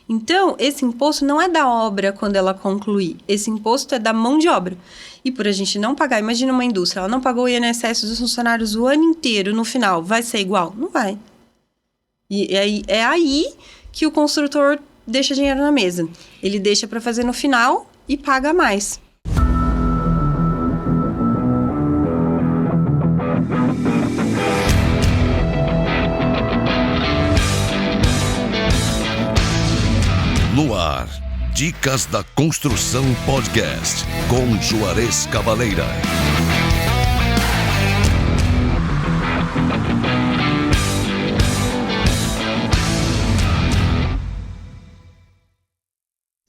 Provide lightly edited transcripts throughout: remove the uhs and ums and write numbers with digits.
Então, esse imposto não é da obra quando ela concluir. Esse imposto é da mão de obra. E por a gente não pagar, imagina uma indústria, ela não pagou o INSS dos funcionários o ano inteiro, no final, vai ser igual? Não vai. E é aí que o construtor deixa dinheiro na mesa. Ele deixa para fazer no final e paga mais. No ar, Dicas da Construção Podcast, com Juarez Cavaleira.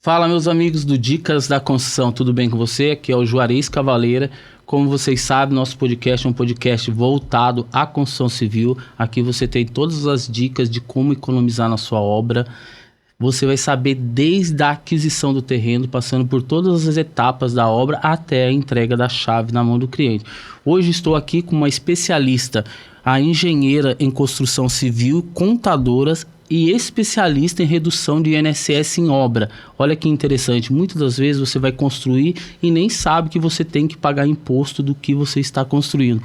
Fala, meus amigos do Dicas da Construção, tudo bem com você? Aqui é o Juarez Cavaleira. Como vocês sabem, nosso podcast é um podcast voltado à construção civil. Aqui você tem todas as dicas de como economizar na sua obra. Você vai saber desde a aquisição do terreno, passando por todas as etapas da obra até a entrega da chave na mão do cliente. Hoje estou aqui com uma especialista, a engenheira em construção civil, contadoras e especialista em redução de INSS em obra. Olha que interessante, muitas das vezes você vai construir e nem sabe que você tem que pagar imposto do que você está construindo.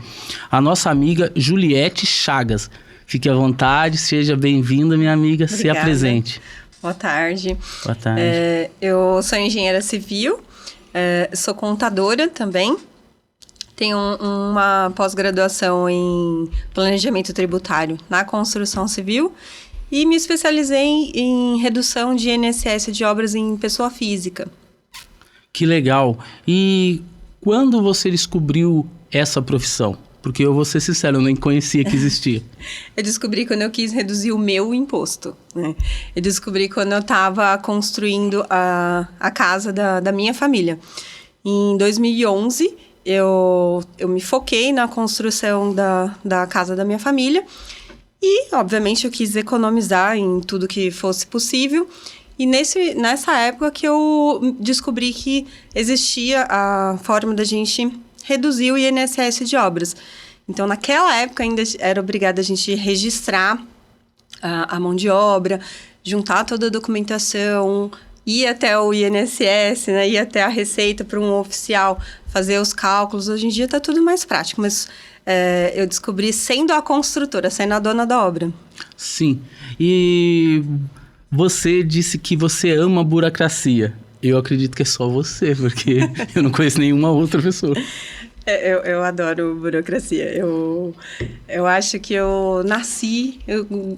A nossa amiga Juliette Chagas. Fique à vontade, seja bem-vinda, minha amiga. Obrigada. Se apresente. Boa tarde. Boa tarde. Eu sou engenheira civil, sou contadora também. Tenho uma pós-graduação em planejamento tributário na construção civil e me especializei em redução de INSS de obras em pessoa física. Que legal. E quando você descobriu essa profissão? Porque eu vou ser sincero, eu nem conhecia que existia. Eu descobri quando eu quis reduzir o meu imposto, né? Eu descobri quando eu estava construindo a casa da minha família. Em 2011, eu me foquei na construção da casa da minha família. E, obviamente, eu quis economizar em tudo que fosse possível. E nessa época que eu descobri que existia a forma da gente reduzir o INSS de obras. Então, naquela época, ainda era obrigada a gente registrar a mão de obra, juntar toda a documentação, ir até o INSS, né, ir até a Receita para um oficial fazer os cálculos. Hoje em dia está tudo mais prático, mas eu descobri sendo a construtora, sendo a dona da obra. Sim. E você disse que você ama a burocracia. Eu acredito que é só você, porque eu não conheço nenhuma outra pessoa. Eu adoro burocracia. Eu acho que eu nasci,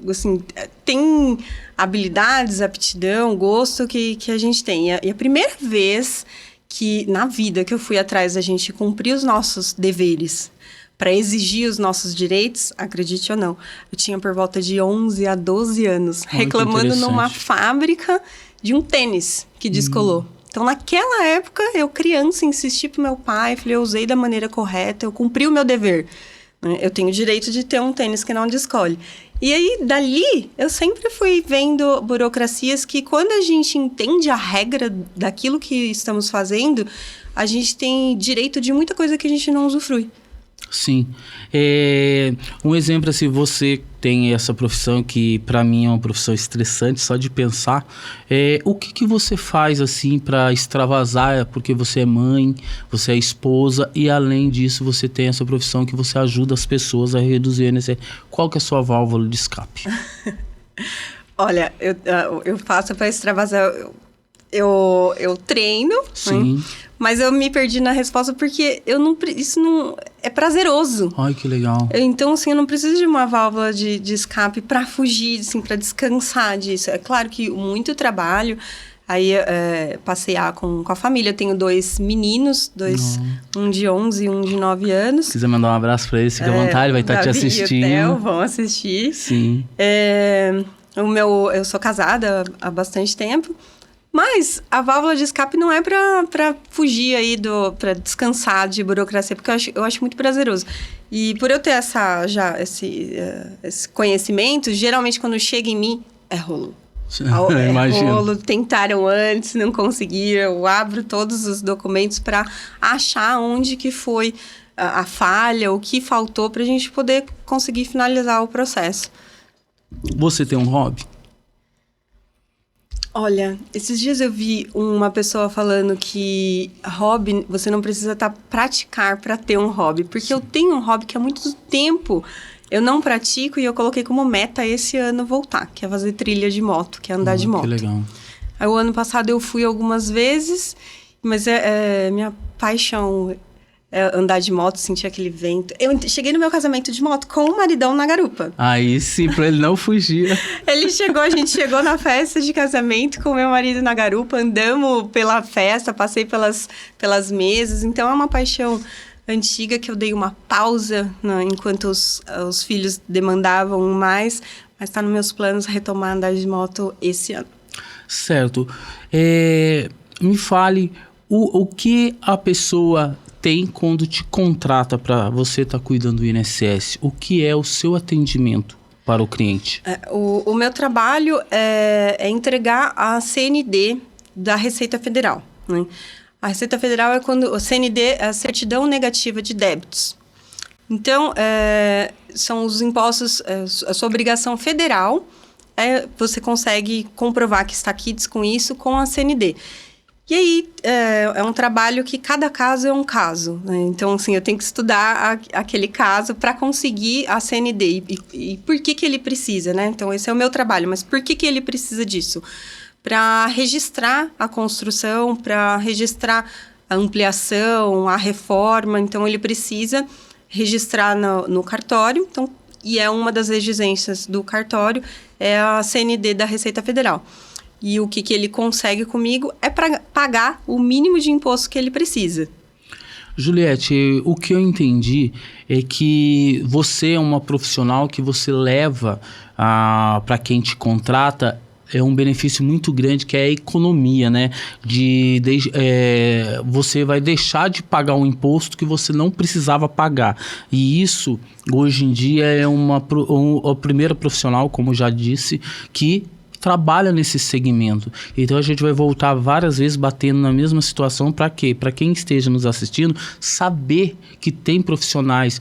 assim, tem habilidades, aptidão, gosto que a gente tem. E a primeira vez que, na vida, que eu fui atrás da gente cumprir os nossos deveres, para exigir os nossos direitos, acredite ou não, eu tinha por volta de 11 a 12 anos, reclamando numa fábrica de um tênis que descolou. Então, naquela época, eu criança, insisti pro meu pai, falei, eu usei da maneira correta, eu cumpri o meu dever. Eu tenho o direito de ter um tênis que não descolhe. E aí, dali, eu sempre fui vendo burocracias que, quando a gente entende a regra daquilo que estamos fazendo, a gente tem direito de muita coisa que a gente não usufrui. Sim. Um exemplo, assim, você tem essa profissão que para mim é uma profissão estressante só de pensar. O que você faz assim para extravasar? Porque você é mãe, você é esposa e além disso você tem essa profissão que você ajuda as pessoas a reduzir o INSS. Qual que é a sua válvula de escape? Olha, eu faço para extravasar. Eu treino, sim, né? Mas eu me perdi na resposta porque isso não é prazeroso. Ai, que legal. Então, assim, eu não preciso de uma válvula de escape para fugir, assim, para descansar disso. É claro que muito trabalho, aí passear com a família. Eu tenho 2 meninos, um de 11 e um de 9 anos. Se quiser mandar um abraço para eles, fica à vontade, vai estar te assistindo. E o Theo vão assistir. Sim. Eu sou casada há bastante tempo. Mas a válvula de escape não é para fugir aí para descansar de burocracia, porque eu acho muito prazeroso. E por eu ter esse conhecimento, geralmente quando chega em mim, é rolo. Rolo, tentaram antes, não conseguiram. Eu abro todos os documentos para achar onde que foi a falha, o que faltou, para a gente poder conseguir finalizar o processo. Você tem um hobby? Olha, esses dias eu vi uma pessoa falando que hobby, você não precisa praticar para ter um hobby. Porque eu tenho um hobby que há muito tempo eu não pratico e eu coloquei como meta esse ano voltar, que é fazer trilha de moto, que é andar de moto. Que legal. Aí, o ano passado eu fui algumas vezes, mas minha paixão é andar de moto, sentir aquele vento. Eu cheguei no meu casamento de moto com o maridão na garupa. Aí sim, pra ele não fugir. A gente chegou na festa de casamento com o meu marido na garupa, andamos pela festa, passei pelas mesas. Então, é uma paixão antiga que eu dei uma pausa, né, enquanto os filhos demandavam mais. Mas está nos meus planos retomar andar de moto esse ano. Certo. Me fale o que a pessoa tem quando te contrata para você estar cuidando do INSS. O que é o seu atendimento para o cliente? O meu trabalho é entregar a CND da Receita Federal, né? A Receita Federal é quando a CND é a certidão negativa de débitos. Então, são os impostos, a sua obrigação federal, você consegue comprovar que está quites com isso com a CND. E aí, é um trabalho que cada caso é um caso, né? Então, assim, eu tenho que estudar aquele caso para conseguir a CND. E por que ele precisa, né? Então, esse é o meu trabalho. Mas por que ele precisa disso? Para registrar a construção, para registrar a ampliação, a reforma. Então, ele precisa registrar no cartório. Então, e é uma das exigências do cartório, é a CND da Receita Federal. E o que ele consegue comigo é para pagar o mínimo de imposto que ele precisa. Juliette, o que eu entendi é que você é uma profissional que você leva para quem te contrata um benefício muito grande, que é a economia, né? Você vai deixar de pagar um imposto que você não precisava pagar. E isso, hoje em dia, é a primeira profissional, como já disse, que trabalha nesse segmento. Então a gente vai voltar várias vezes batendo na mesma situação. Para quê? Para quem esteja nos assistindo saber que tem profissionais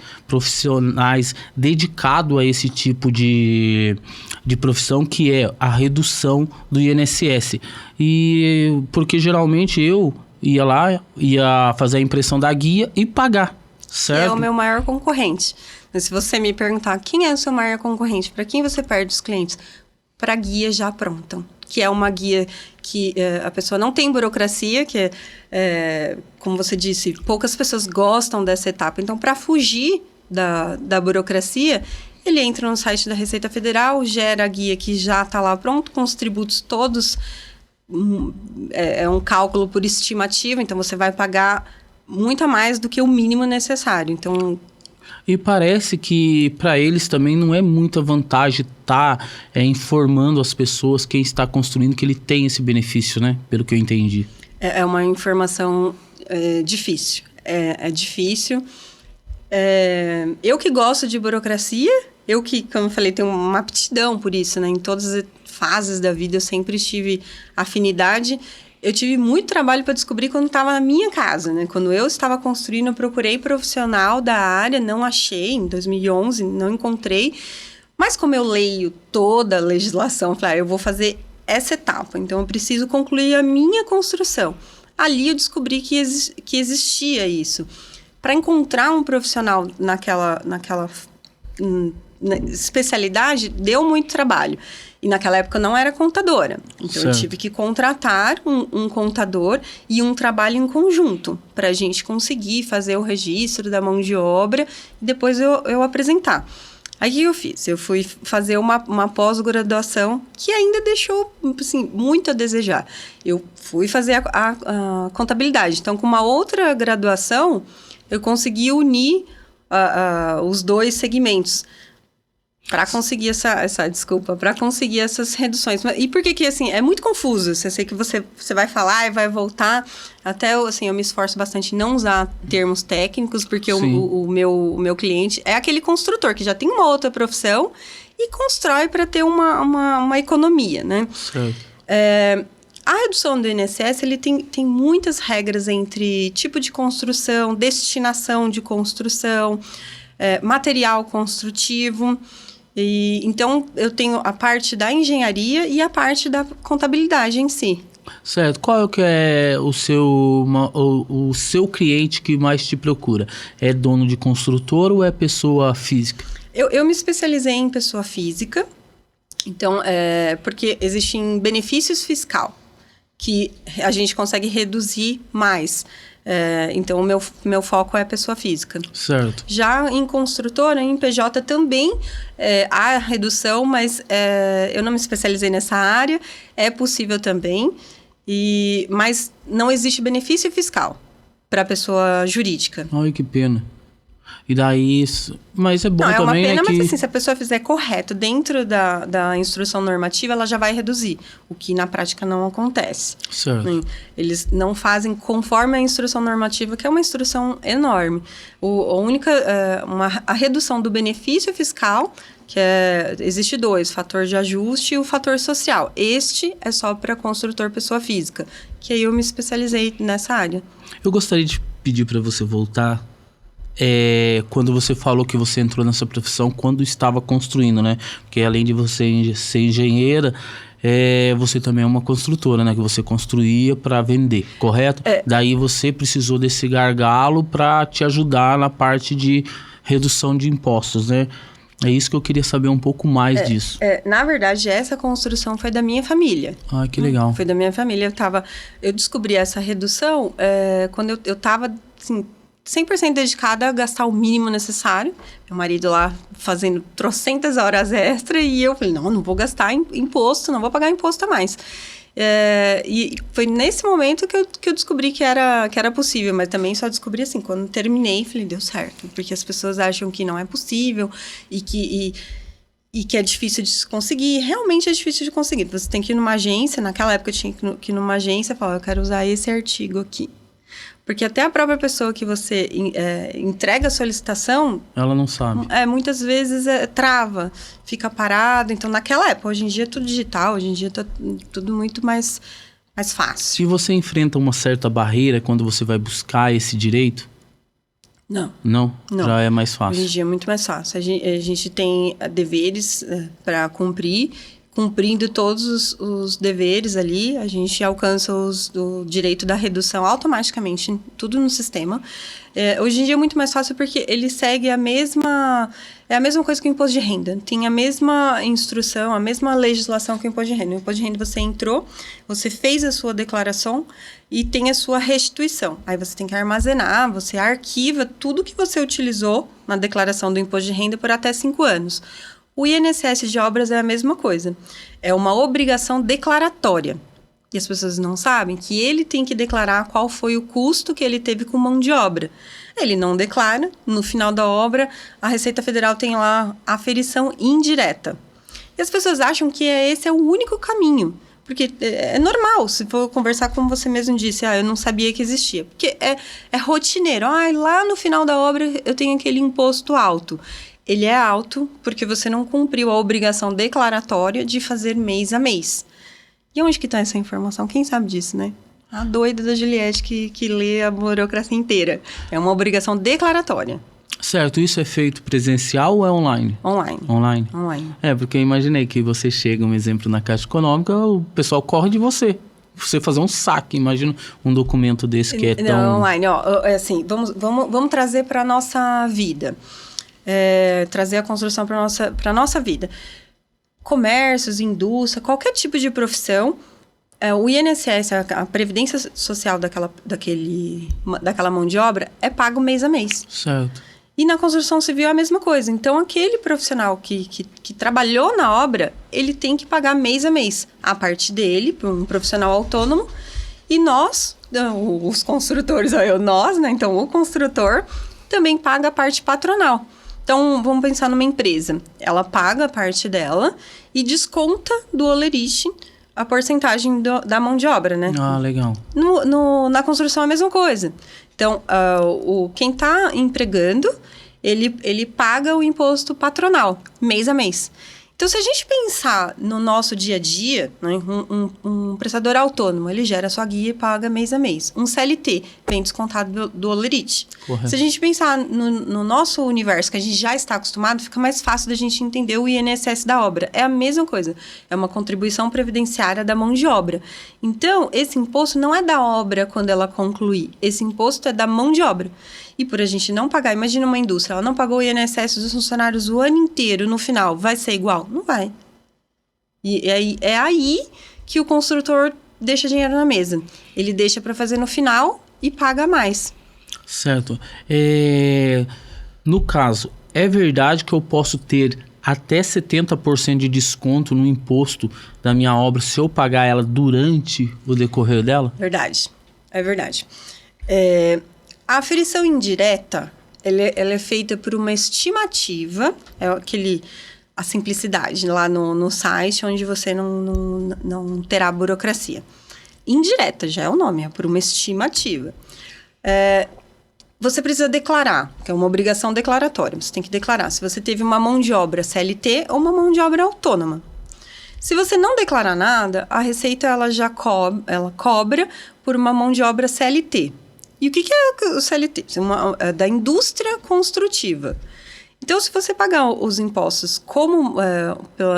dedicados a esse tipo de profissão, que é a redução do INSS. E porque geralmente eu ia fazer a impressão da guia e pagar, certo? É o meu maior concorrente. Mas se você me perguntar quem é o seu maior concorrente, para quem você perde os clientes? Para guia já pronta, que é uma guia que a pessoa não tem burocracia, que como você disse, poucas pessoas gostam dessa etapa. Então, para fugir da burocracia, ele entra no site da Receita Federal, gera a guia que já está lá pronto, com os tributos todos, é um cálculo por estimativa, então você vai pagar muito a mais do que o mínimo necessário. Então, e parece que para eles também não é muita vantagem estar informando as pessoas, quem está construindo, que ele tem esse benefício, né? Pelo que eu entendi. É uma informação difícil. É difícil. Eu que gosto de burocracia, eu que, como eu falei, tenho uma aptidão por isso, né? Em todas as fases da vida eu sempre tive afinidade. Eu tive muito trabalho para descobrir quando estava na minha casa, né? Quando eu estava construindo, eu procurei profissional da área, não achei, em 2011, não encontrei. Mas como eu leio toda a legislação, eu falei, eu vou fazer essa etapa, então eu preciso concluir a minha construção. Ali eu descobri que existia isso. Para encontrar um profissional naquela especialidade, deu muito trabalho. E naquela época eu não era contadora. Então, eu tive que contratar um contador e um trabalho em conjunto para a gente conseguir fazer o registro da mão de obra e depois eu apresentar. Aí, o que eu fiz? Eu fui fazer uma pós-graduação que ainda deixou, assim, muito a desejar. Eu fui fazer a contabilidade. Então, com uma outra graduação, eu consegui unir os dois segmentos. Para conseguir para conseguir essas reduções. E por que assim, é muito confuso. Eu sei que você vai falar e vai voltar. Até, assim, eu me esforço bastante em não usar termos técnicos, porque o meu cliente é aquele construtor que já tem uma outra profissão e constrói para ter uma economia, né? A redução do INSS, ele tem muitas regras entre tipo de construção, destinação de construção, material construtivo. E, então, eu tenho a parte da engenharia e a parte da contabilidade em si. Certo. Qual que é o seu cliente que mais te procura? É dono de construtora ou é pessoa física? Eu me especializei em pessoa física, então, porque existem benefícios fiscal que a gente consegue reduzir mais. Então, o meu foco é pessoa física. Certo. Já em construtora, em PJ também há redução, mas eu não me especializei nessa área, é possível também, mas não existe benefício fiscal para a pessoa jurídica. Ai, que pena. E daí, mas é bom não, também, é uma pena, que... mas assim, se a pessoa fizer correto dentro da instrução normativa, ela já vai reduzir, o que na prática não acontece. Certo. Eles não fazem conforme a instrução normativa, que é uma instrução enorme. A redução do benefício fiscal, existe 2, fator de ajuste e o fator social. Este é só para construtor pessoa física, que aí eu me especializei nessa área. Eu gostaria de pedir para você voltar quando você falou que você entrou nessa profissão quando estava construindo, né? Porque além de você ser engenheira, você também é uma construtora, né? Que você construía para vender, correto? Daí você precisou desse gargalo para te ajudar na parte de redução de impostos, né? É isso que eu queria saber um pouco mais disso. Na verdade, essa construção foi da minha família. Ah, que legal. Foi da minha família. Eu descobri essa redução quando eu estava, assim, 100% dedicada a gastar o mínimo necessário. Meu marido lá fazendo trocentas horas extra e eu falei, não vou gastar imposto, não vou pagar imposto a mais. E foi nesse momento que eu descobri que era possível, mas também só descobri assim, quando terminei, falei, deu certo. Porque as pessoas acham que não é possível e que é difícil de se conseguir. Realmente é difícil de conseguir. Você tem que ir numa agência, naquela época eu tinha que ir numa agência e falar, eu quero usar esse artigo aqui. Porque até a própria pessoa que você entrega a solicitação... Ela não sabe. Muitas vezes trava, fica parado. Então, naquela época, hoje em dia é tudo digital, hoje em dia tá tudo muito mais fácil. Se você enfrenta uma certa barreira quando você vai buscar esse direito? Não. Não? Já é mais fácil. Hoje em dia é muito mais fácil. A gente tem deveres para cumprir. Cumprindo todos os deveres ali, a gente alcança o direito da redução automaticamente, tudo no sistema. Hoje em dia é muito mais fácil porque ele segue a mesma coisa que o imposto de renda. Tem a mesma instrução, a mesma legislação que o imposto de renda. O imposto de renda você entrou, você fez a sua declaração e tem a sua restituição. Aí você tem que armazenar, você arquiva tudo que você utilizou na declaração do imposto de renda por até 5 anos. O INSS de obras é a mesma coisa. É uma obrigação declaratória. E as pessoas não sabem que ele tem que declarar qual foi o custo que ele teve com mão de obra. Ele não declara. No final da obra, a Receita Federal tem lá a aferição indireta. E as pessoas acham que esse é o único caminho. Porque é normal, se for conversar como você mesmo disse, eu não sabia que existia. Porque é rotineiro. Lá no final da obra eu tenho aquele imposto alto. Ele é alto porque você não cumpriu a obrigação declaratória de fazer mês a mês. E onde que está essa informação? Quem sabe disso, né? A doida da Juliette que lê a burocracia inteira. É uma obrigação declaratória. Certo, isso é feito presencial ou é online? Online. Porque eu imaginei que você chega, um exemplo, na Caixa Econômica, o pessoal corre de você. Você fazer um saque, imagina um documento desse que é tão... Não, online, assim, vamos trazer para a nossa vida. Trazer a construção para a nossa vida. Comércios, indústria, qualquer tipo de profissão, o INSS, a Previdência Social daquela mão de obra, é pago mês a mês. Certo. E na construção civil é a mesma coisa. Então, aquele profissional que trabalhou na obra, ele tem que pagar mês a mês. A parte dele, para um profissional autônomo, e nós, os construtores, nós, né? Então, o construtor também paga a parte patronal. Então, vamos pensar numa empresa. Ela paga a parte dela e desconta do olerite a porcentagem da mão de obra, né? Ah, legal. Na construção é a mesma coisa. Então, quem está empregando, ele paga o imposto patronal, mês a mês. Então, se a gente pensar no nosso dia a dia, né, um prestador autônomo, ele gera sua guia e paga mês a mês. Um CLT vem descontado do Olerite. Correto. Se a gente pensar no nosso universo, que a gente já está acostumado, fica mais fácil da gente entender o INSS da obra. É a mesma coisa. É uma contribuição previdenciária da mão de obra. Então, esse imposto não é da obra quando ela concluir. Esse imposto é da mão de obra. E por a gente não pagar, imagina uma indústria, ela não pagou o INSS dos funcionários o ano inteiro, no final, vai ser igual? Não vai. E é aí que o construtor deixa dinheiro na mesa. Ele deixa para fazer no final e paga mais. Certo. No caso, é verdade que eu posso ter até 70% de desconto no imposto da minha obra se eu pagar ela durante o decorrer dela? Verdade. É verdade. A aferição indireta, ela é feita por uma estimativa, a simplicidade lá no site, onde você não terá burocracia. Indireta, já é o nome, é por uma estimativa. Você precisa declarar, que é uma obrigação declaratória. Você tem que declarar se você teve uma mão de obra CLT ou uma mão de obra autônoma. Se você não declarar nada, a Receita ela cobra por uma mão de obra CLT. E o que é o CLT? É da indústria construtiva. Então, se você pagar os impostos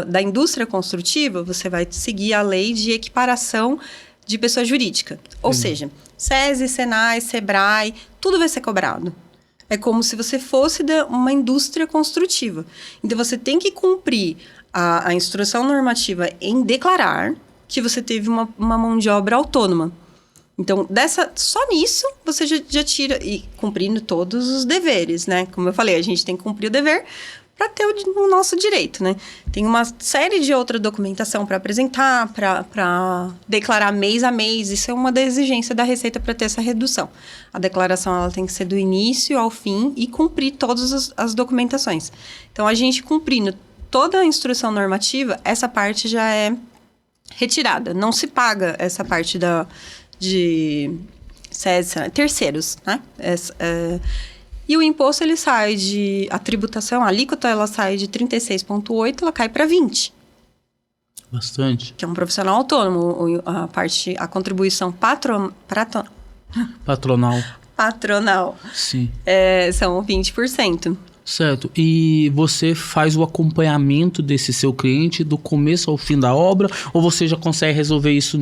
da indústria construtiva, você vai seguir a lei de equiparação de pessoa jurídica. Ou seja, SESI, SENAI, SEBRAE, tudo vai ser cobrado. É como se você fosse uma indústria construtiva. Então, você tem que cumprir a instrução normativa em declarar que você teve uma mão de obra autônoma. Então, só nisso, você já tira, e cumprindo todos os deveres, né? Como eu falei, a gente tem que cumprir o dever para ter o nosso direito, né? Tem uma série de outra documentação para apresentar, para declarar mês a mês. Isso é uma da exigência da Receita para ter essa redução. A declaração ela tem que ser do início ao fim e cumprir todas as documentações. Então, a gente cumprindo toda a instrução normativa, essa parte já é retirada. Não se paga essa parte de terceiros, né? E o imposto, ele sai a tributação, a alíquota, ela sai de 36,8%, ela cai para 20%. Bastante. Que é um profissional autônomo, a contribuição patronal. Sim. São 20%. Certo. E você faz o acompanhamento desse seu cliente do começo ao fim da obra, ou você já consegue resolver isso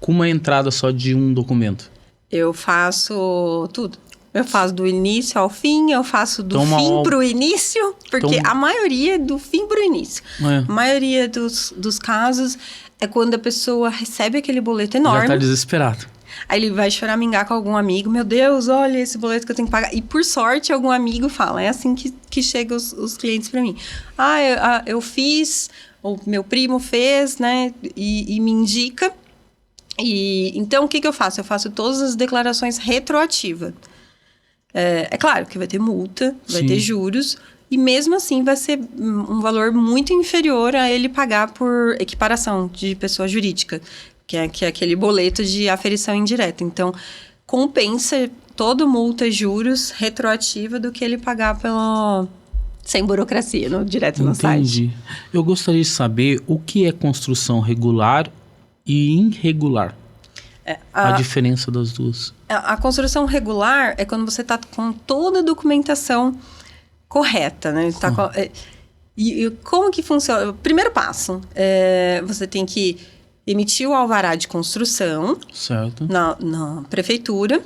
com uma entrada só de um documento? Eu faço tudo. Eu faço do início ao fim, eu faço do fim para o início, porque a maioria é do fim para o início. A maioria dos casos é quando a pessoa recebe aquele boleto enorme. Já está desesperado. Aí ele vai choramingar com algum amigo. Meu Deus, olha esse boleto que eu tenho que pagar. E por sorte, algum amigo fala. É assim que chegam os clientes para mim. Eu fiz, o meu primo fez, né? E me indica. Então, o que eu faço? Eu faço todas as declarações retroativas. É claro que vai ter multa, vai ter juros. E mesmo assim, vai ser um valor muito inferior a ele pagar por equiparação de pessoa jurídica. Que é aquele boleto de aferição indireta. Então, compensa toda multa e juros retroativa do que ele pagar sem burocracia, direto no site. Entendi. Eu gostaria de saber o que é construção regular e irregular. A diferença das duas. A construção regular é quando você está com toda a documentação correta, né? E como que funciona? O primeiro passo, você tem que emitir o alvará de construção, certo, na prefeitura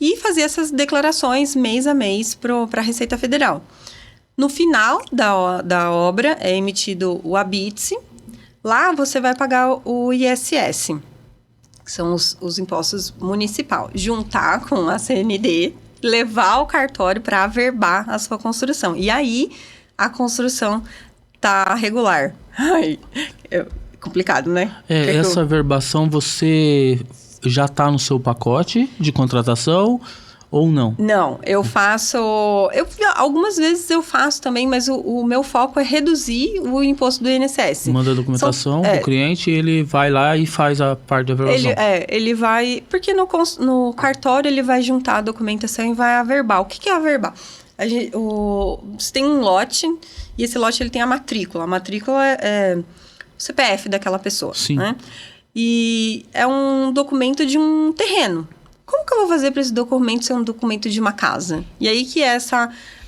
e fazer essas declarações mês a mês para a Receita Federal. No final da obra é emitido o ABITSE. Lá você vai pagar o ISS, que são os impostos municipais. Juntar com a CND, levar ao cartório para averbar a sua construção. E aí a construção tá regular. Complicado, né? Essa averbação você já está no seu pacote de contratação ou não? Não, eu faço... algumas vezes eu faço também, mas o meu foco é reduzir o imposto do INSS. Manda a documentação pro cliente e ele vai lá e faz a parte de averbação. Ele vai... Porque no cartório ele vai juntar a documentação e vai averbar. O que é averbar? Você tem um lote, e esse lote ele tem a matrícula. A matrícula é o CPF daquela pessoa. Sim. Né? E é um documento de um terreno. Como que eu vou fazer para esse documento ser um documento de uma casa? E aí que é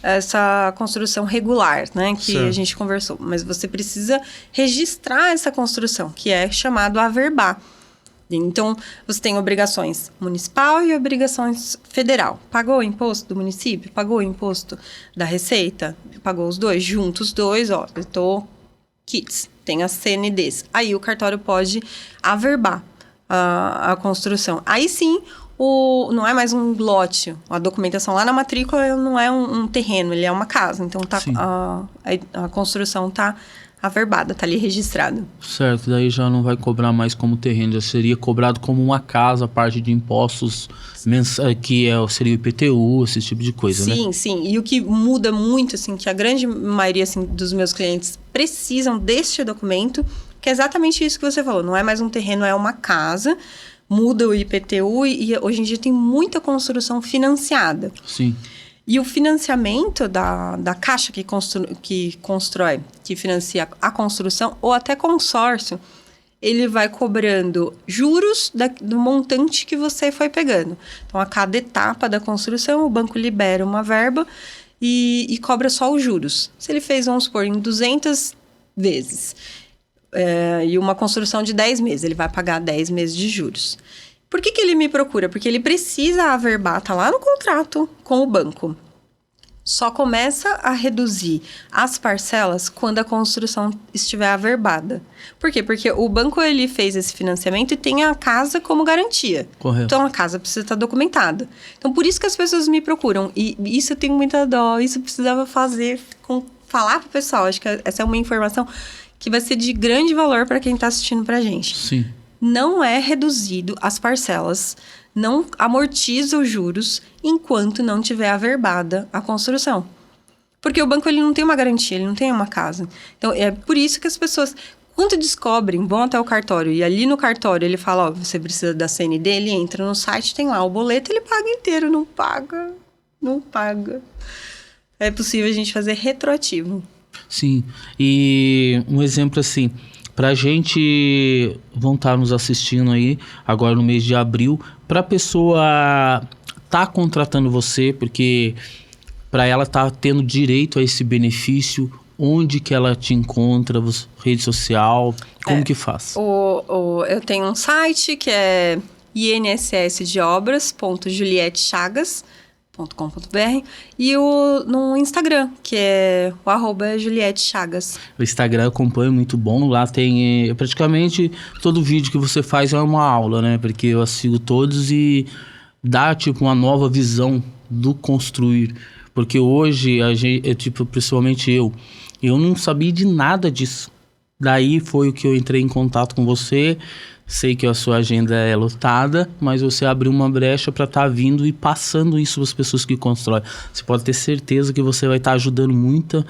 essa construção regular, né? Que certo. A gente conversou. Mas você precisa registrar essa construção, que é chamado averbar. Então, você tem obrigações municipal e obrigações federal. Pagou o imposto do município? Pagou o imposto da Receita? Pagou os dois? Juntos os dois, ó. Eu tô kits, tem as CNDs. Aí o cartório pode averbar a construção. Aí sim, não é mais um lote. A documentação lá na matrícula não é um terreno, ele é uma casa. Então, a construção está averbada, tá ali registrada. Certo, daí já não vai cobrar mais como terreno, já seria cobrado como uma casa, a parte de impostos seria o IPTU, esse tipo de coisa, né? Sim. E o que muda muito, assim, que a grande maioria assim, dos meus clientes precisam deste documento, que é exatamente isso que você falou. Não é mais um terreno, é uma casa. Muda o IPTU e hoje em dia tem muita construção financiada. Sim. E o financiamento da Caixa que financia a construção, ou até consórcio, ele vai cobrando juros do montante que você foi pegando. Então, a cada etapa da construção, o banco libera uma verba e cobra só os juros. Se ele fez, vamos supor, em 200 vezes, e uma construção de 10 meses, ele vai pagar 10 meses de juros. Por que ele me procura? Porque ele precisa averbar, tá lá no contrato com o banco. Só começa a reduzir as parcelas quando a construção estiver averbada. Por quê? Porque o banco ele fez esse financiamento e tem a casa como garantia. Correto. Então, a casa precisa estar documentada. Então, por isso que as pessoas me procuram. E isso eu tenho muita dó, isso eu precisava falar pro pessoal. Acho que essa é uma informação que vai ser de grande valor para quem está assistindo pra gente. Sim. Não é reduzido as parcelas, não amortiza os juros enquanto não tiver averbada a construção. Porque o banco ele não tem uma garantia, ele não tem uma casa. Então, é por isso que as pessoas, quando descobrem, vão até o cartório, e ali no cartório ele fala, ó, você precisa da CND, ele entra no site, tem lá o boleto, ele paga inteiro, não paga. É possível a gente fazer retroativo. Sim, e um exemplo assim, pra gente vão estar nos assistindo aí, agora no mês de abril, pra pessoa tá contratando você, porque para ela tá tendo direito a esse benefício, onde que ela te encontra, rede social, como que faz? Eu tenho um site que é inssdeobras.julietechagas.com.br e no Instagram, que é o @JulieteChagas. O Instagram eu acompanho, muito bom. Lá tem praticamente todo vídeo que você faz é uma aula, né? Porque eu sigo todos e dá tipo uma nova visão do construir. Porque hoje, principalmente eu não sabia de nada disso. Daí foi o que eu entrei em contato com você. Sei que a sua agenda é lotada, mas você abriu uma brecha para estar vindo e passando isso às pessoas que constroem. Você pode ter certeza que você vai estar ajudando muito,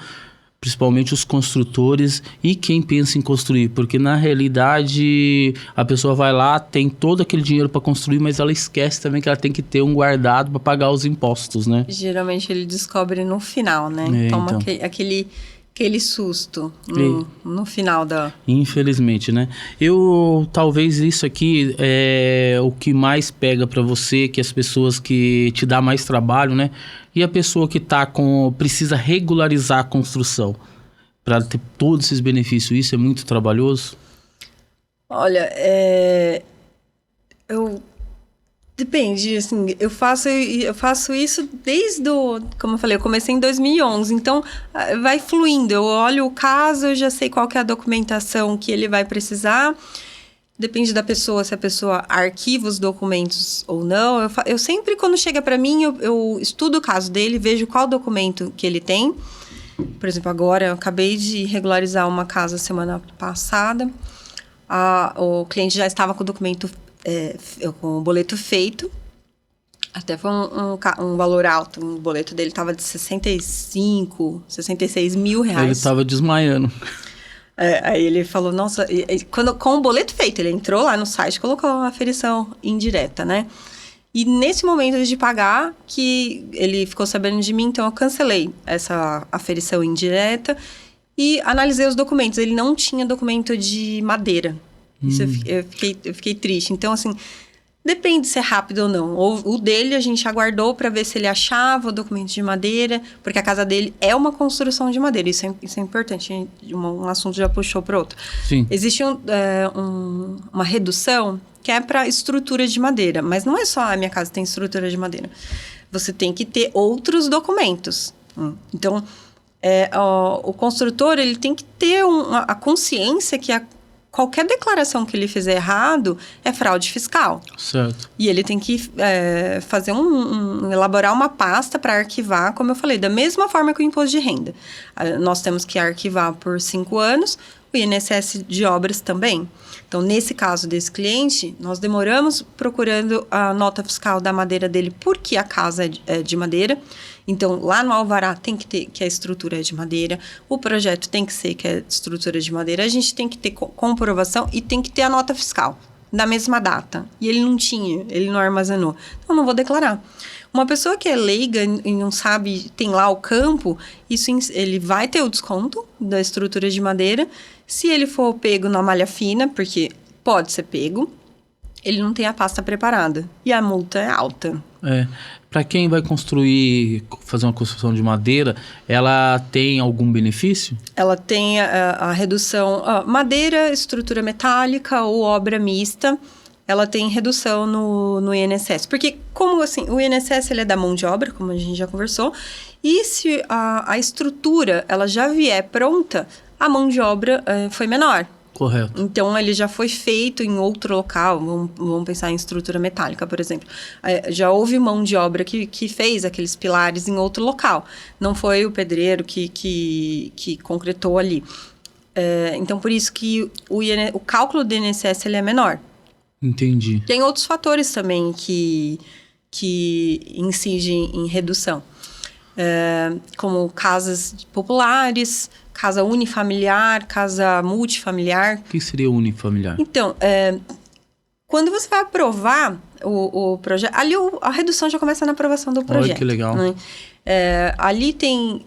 principalmente os construtores e quem pensa em construir. Porque na realidade a pessoa vai lá, tem todo aquele dinheiro para construir, mas ela esquece também que ela tem que ter um guardado para pagar os impostos, né? Geralmente ele descobre no final, né? Toma aquele susto no final da... Infelizmente, né? Talvez isso aqui é o que mais pega para você, que as pessoas que te dá mais trabalho, né? E a pessoa que precisa regularizar a construção para ter todos esses benefícios, isso é muito trabalhoso? Olha, depende, assim, eu faço isso como eu falei, eu comecei em 2011, então vai fluindo, eu olho o caso, eu já sei qual que é a documentação que ele vai precisar, depende da pessoa, se a pessoa arquiva os documentos ou não, eu sempre, quando chega para mim, eu estudo o caso dele, vejo qual documento que ele tem, por exemplo, agora eu acabei de regularizar uma casa semana passada, o cliente já estava com o documento com o boleto feito, até foi um valor alto, o boleto dele estava de 66 mil reais. Ele estava desmaiando. Aí ele falou, nossa, com o boleto feito, ele entrou lá no site, colocou a aferição indireta, né? E nesse momento de pagar, que ele ficou sabendo de mim, então eu cancelei essa aferição indireta e analisei os documentos. Ele não tinha documento de madeira. Isso eu fiquei triste. Então, assim, depende se é rápido ou não. O dele a gente aguardou para ver se ele achava o documento de madeira, porque a casa dele é uma construção de madeira. Isso é importante. Um assunto já puxou para outro. Sim. Existe uma redução que é para estrutura de madeira. Mas não é só a minha casa tem estrutura de madeira. Você tem que ter outros documentos. Então, o construtor ele tem que ter a consciência que qualquer declaração que ele fizer errado é fraude fiscal. Certo. E ele tem que fazer elaborar uma pasta para arquivar, como eu falei, da mesma forma que o imposto de renda. Nós temos que arquivar por 5 anos, o INSS de obras também. Então, nesse caso desse cliente, nós demoramos procurando a nota fiscal da madeira dele, porque a casa é de madeira. Então, lá no alvará tem que ter que a estrutura é de madeira, o projeto tem que ser que a estrutura é de madeira, a gente tem que ter comprovação e tem que ter a nota fiscal da mesma data. E ele não tinha, ele não armazenou. Então, eu não vou declarar. Uma pessoa que é leiga e não sabe, tem lá o campo, ele vai ter o desconto da estrutura de madeira. Se ele for pego na malha fina, porque pode ser pego, ele não tem a pasta preparada. E a multa é alta. Para quem vai fazer uma construção de madeira, ela tem algum benefício? Ela tem a redução, madeira, estrutura metálica ou obra mista, ela tem redução no INSS. Porque, como assim, o INSS ele é da mão de obra, como a gente já conversou, e se a estrutura ela já vier pronta, a mão de obra foi menor. Correto. Então, ele já foi feito em outro local. Vamos pensar em estrutura metálica, por exemplo. Já houve mão de obra que fez aqueles pilares em outro local. Não foi o pedreiro que concretou ali. Então, por isso que o cálculo do INSS ele é menor. Entendi. Tem outros fatores também que incidem em redução. Como casas populares, casa unifamiliar, casa multifamiliar. O que seria unifamiliar? Então, quando você vai aprovar o projeto, ali a redução já começa na aprovação do projeto. Olha que legal. Né? Ali tem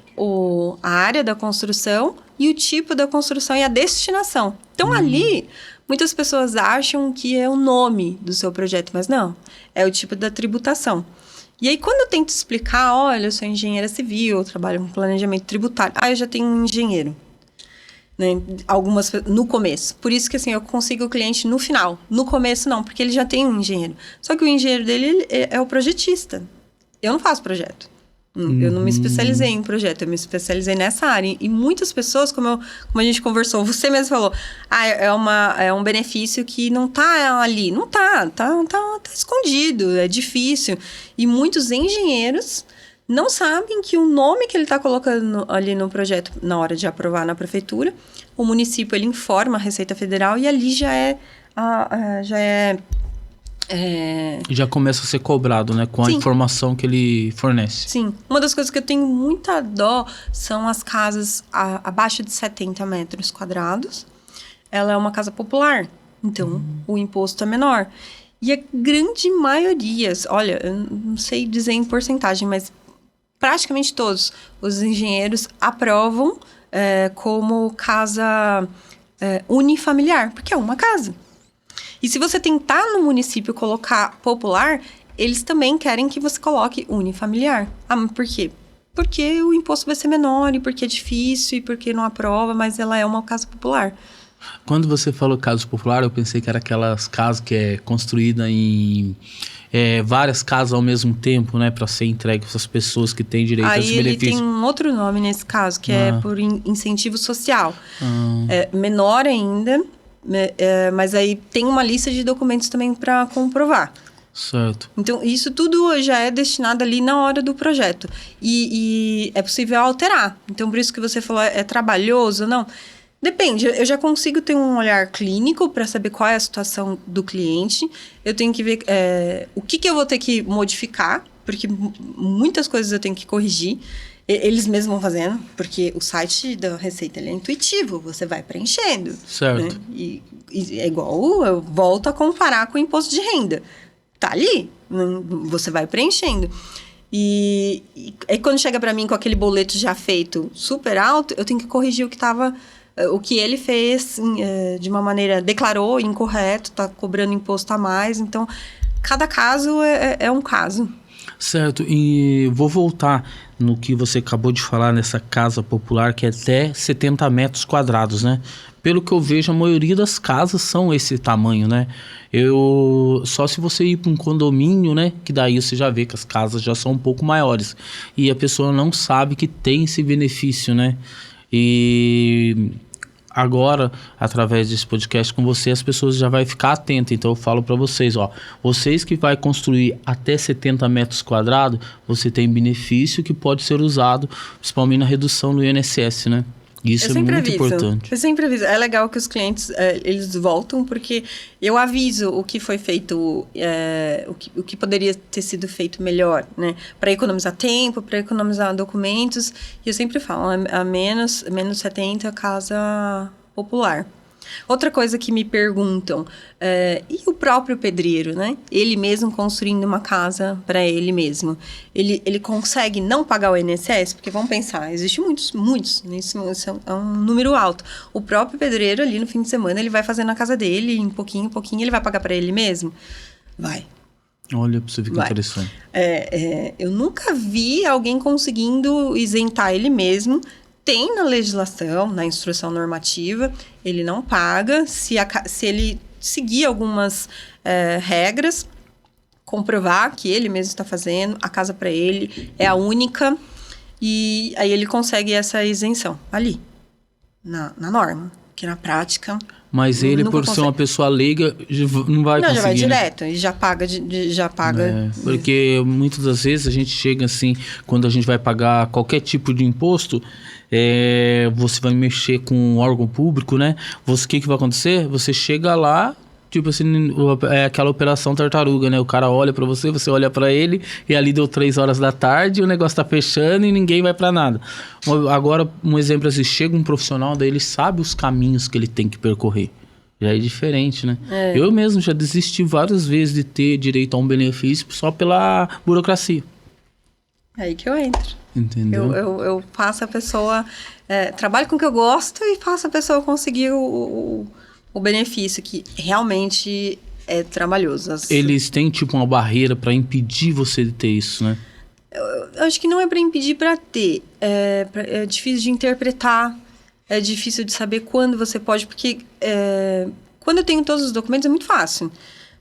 a área da construção e o tipo da construção e a destinação. Então, ali, muitas pessoas acham que é o nome do seu projeto, mas não. É o tipo da tributação. E aí, quando eu tento explicar, olha, eu sou engenheira civil, eu trabalho com planejamento tributário. Eu já tenho um engenheiro. Né? Algumas no começo. Por isso que, assim, eu consigo o cliente no final. No começo, não, porque ele já tem um engenheiro. Só que o engenheiro dele é o projetista. Eu não faço projeto. Eu não me especializei em projeto, eu me especializei nessa área. E muitas pessoas, como a gente conversou, você mesmo falou, é um benefício que não tá ali. Não tá escondido, é difícil. E muitos engenheiros não sabem que o nome que ele está colocando ali no projeto, na hora de aprovar na prefeitura, o município ele informa a Receita Federal e ali já começa a ser cobrado, né? Com a informação que ele fornece. Sim. Uma das coisas que eu tenho muita dó são as casas abaixo de 70 metros quadrados. Ela é uma casa popular, então o imposto é menor. E a grande maioria, olha, eu não sei dizer em porcentagem, mas praticamente todos os engenheiros aprovam como casa unifamiliar, porque é uma casa. E se você tentar no município colocar popular, eles também querem que você coloque unifamiliar. Por quê? Porque o imposto vai ser menor, e porque é difícil, e porque não aprova, mas ela é uma casa popular. Quando você falou casa popular, eu pensei que era aquelas casas que é construída em várias casas ao mesmo tempo, né? Para ser entregue para essas pessoas que têm direito a esse benefício. Aí ele tem um outro nome nesse caso, que é por incentivo social. É menor ainda... mas aí tem uma lista de documentos também para comprovar. Certo. Então, isso tudo já é destinado ali na hora do projeto. E é possível alterar. Então, por isso que você falou, é trabalhoso? Não. Depende. Eu já consigo ter um olhar clínico para saber qual é a situação do cliente. Eu tenho que ver o que eu vou ter que modificar, porque muitas coisas eu tenho que corrigir. Eles mesmos vão fazendo, porque o site da Receita ele é intuitivo, você vai preenchendo. Certo. Né? E é igual, eu volto a comparar com o imposto de renda. tá ali, você vai preenchendo. E aí quando chega para mim com aquele boleto já feito super alto, eu tenho que corrigir o que ele fez de uma maneira, declarou incorreto, tá cobrando imposto a mais. Então, cada caso é um caso. Certo, e vou voltar no que você acabou de falar nessa casa popular, que é até 70 metros quadrados, né? Pelo que eu vejo, a maioria das casas são esse tamanho, né? Só se você ir para um condomínio, né? Que daí você já vê que as casas já são um pouco maiores. E a pessoa não sabe que tem esse benefício, né? E agora, através desse podcast com você, as pessoas já vão ficar atentas. Então eu falo para vocês, ó, vocês que vai construir até 70 metros quadrados, você tem benefício que pode ser usado, principalmente na redução do INSS, né? Isso é muito importante. Eu sempre aviso. É legal que os clientes, eles voltam, porque eu aviso o que foi feito, o que poderia ter sido feito melhor, né? Para economizar tempo, para economizar documentos. E eu sempre falo, a menos 70 casa popular. Outra coisa que me perguntam, e o próprio pedreiro, né? Ele mesmo construindo uma casa para ele mesmo. Ele consegue não pagar o INSS? Porque vamos pensar, existem muitos, isso é um número alto. O próprio pedreiro ali no fim de semana, ele vai fazer na casa dele, em pouquinho, ele vai pagar para ele mesmo? Vai. Olha, pra você ver que interessante. Eu nunca vi alguém conseguindo isentar ele mesmo. Tem na legislação, na instrução normativa, ele não paga se ele seguir algumas regras, comprovar que ele mesmo está fazendo, a casa para ele é a única, e aí ele consegue essa isenção ali, na norma, que na prática... Mas ele, por ser uma pessoa leiga, não vai conseguir. Não, já vai direto, e já paga. Porque muitas das vezes a gente chega assim, quando a gente vai pagar qualquer tipo de imposto, você vai mexer com um órgão público, né? O que vai acontecer? Você chega lá, tipo assim, é aquela operação tartaruga, né? O cara olha pra você, você olha pra ele, e ali deu 3 horas da tarde, o negócio tá fechando e ninguém vai pra nada. Agora, um exemplo assim, chega um profissional, daí ele sabe os caminhos que ele tem que percorrer. Já é diferente, né? Eu mesmo já desisti várias vezes de ter direito a um benefício só pela burocracia. É aí que eu entro. Entendeu? Eu faço a pessoa... trabalho com o que eu gosto e faço a pessoa conseguir o benefício, que realmente é trabalhoso. Eles têm, tipo, uma barreira para impedir você de ter isso, né? Eu acho que não é para impedir para ter. É difícil de interpretar, é difícil de saber quando você pode, porque quando eu tenho todos os documentos é muito fácil.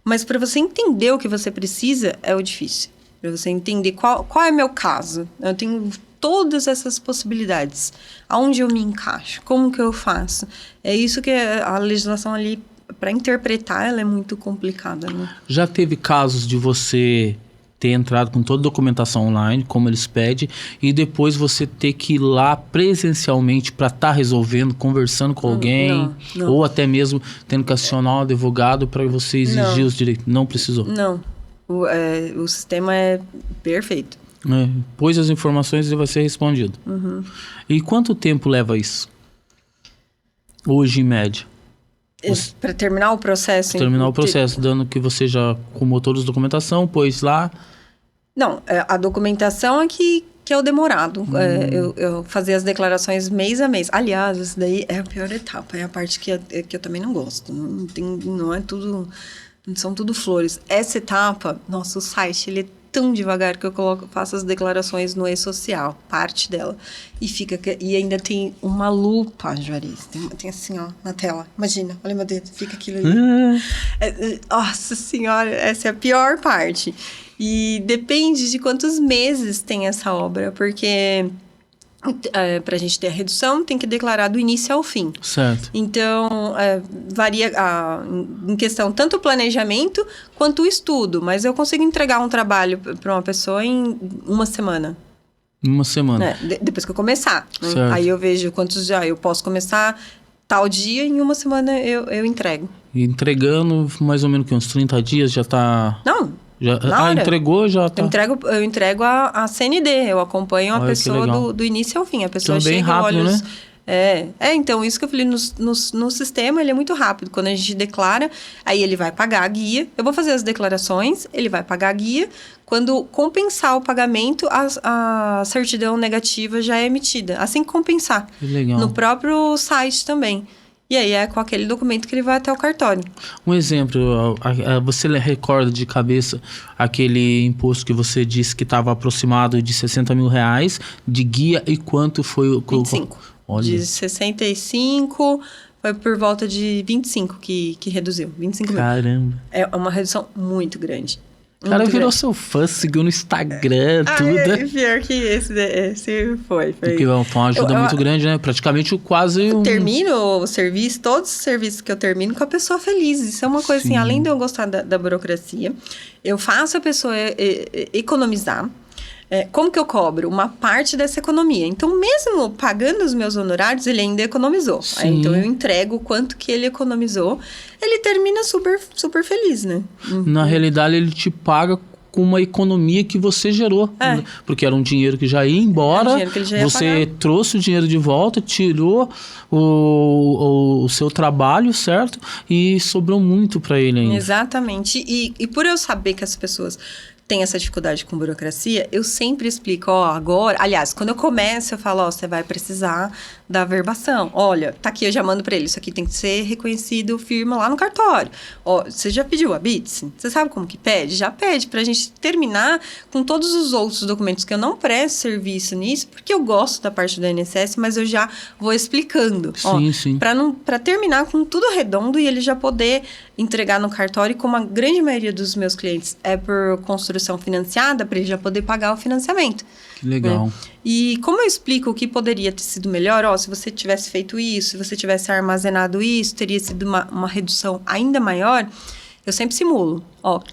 Mas para você entender o que você precisa, é o difícil. Para você entender qual é o meu caso. Eu tenho todas essas possibilidades. Aonde eu me encaixo? Como que eu faço? É isso que a legislação ali, para interpretar, ela é muito complicada, né? Já teve casos de você ter entrado com toda a documentação online, como eles pedem, e depois você ter que ir lá presencialmente para estar resolvendo, conversando com alguém, não. Ou até mesmo tendo que acionar um advogado para você exigir os direitos? Não precisou? Não. O sistema é perfeito. Pois as informações e vai ser respondido. Uhum. E quanto tempo leva isso? Hoje, em média? Para terminar o processo? Terminar o processo, dando que você já arrumou toda a documentação, pôs lá? Não, a documentação é que é o demorado. Eu fazer as declarações mês a mês. Aliás, isso daí é a pior etapa. É a parte que eu também não gosto. Não é tudo... São tudo flores. Essa etapa, nosso site, ele é tão devagar que eu faço as declarações no e-social, parte dela. E ainda tem uma lupa, Juarez. Tem assim, ó, na tela. Imagina, olha meu dedo, fica aquilo ali. Nossa senhora, essa é a pior parte. E depende de quantos meses tem essa obra, porque... para a gente ter a redução, tem que declarar do início ao fim. Certo. Então, varia em questão tanto o planejamento quanto o estudo. Mas eu consigo entregar um trabalho para uma pessoa em uma semana. Uma semana? Depois que eu começar. Né? Aí eu vejo quantos eu posso começar tal dia, em uma semana eu entrego. E entregando mais ou menos que uns 30 dias já está... Não. Entregou, já tá. Eu entrego a CND, eu acompanho a pessoa do início ao fim. A pessoa chega, rápido, olha, Então, isso que eu falei, no sistema, ele é muito rápido. Quando a gente declara, aí ele vai pagar a guia. Eu vou fazer as declarações, ele vai pagar a guia. Quando compensar o pagamento, a certidão negativa já é emitida. Assim que compensar. Que legal. No próprio site também. E aí, é com aquele documento que ele vai até o cartório. Um exemplo, você recorda de cabeça aquele imposto que você disse que estava aproximado de R$60 mil de guia e quanto foi o... 25. Olha. De 65, foi por volta de 25 que reduziu. 25 mil. Caramba. É uma redução muito grande. O cara virou seu fã, seguiu no Instagram, tudo. Pior que esse foi. Porque foi uma ajuda muito grande, né? Praticamente quase eu termino o serviço, todos os serviços que eu termino com a pessoa feliz. Isso é uma coisa assim, além de eu gostar da burocracia, eu faço a pessoa economizar. Como que eu cobro? Uma parte dessa economia. Então, mesmo pagando os meus honorários, ele ainda economizou. Aí, então, eu entrego o quanto que ele economizou. Ele termina super, super feliz, né? Na realidade, ele te paga com uma economia que você gerou. Porque era um dinheiro que já ia embora. Dinheiro que ele já ia você pagar. trouxe o dinheiro de volta, tirou o seu trabalho, certo? E sobrou muito para ele ainda. Exatamente. E por eu saber que as pessoas tem essa dificuldade com burocracia, eu sempre explico, agora... Aliás, quando eu começo, eu falo, você vai precisar da averbação. Olha, tá aqui, eu já mando pra ele. Isso aqui tem que ser reconhecido firma lá no cartório. Você já pediu a BITS? Você sabe como que pede? Já pede pra gente terminar com todos os outros documentos que eu não presto serviço nisso, porque eu gosto da parte do INSS, mas eu já vou explicando. Sim. Pra terminar com tudo redondo e ele já poder entregar no cartório, como a grande maioria dos meus clientes é por construção financiada, para ele já poder pagar o financiamento. Que legal. Né? E como eu explico o que poderia ter sido melhor, se você tivesse feito isso, se você tivesse armazenado isso, teria sido uma redução ainda maior, eu sempre simulo.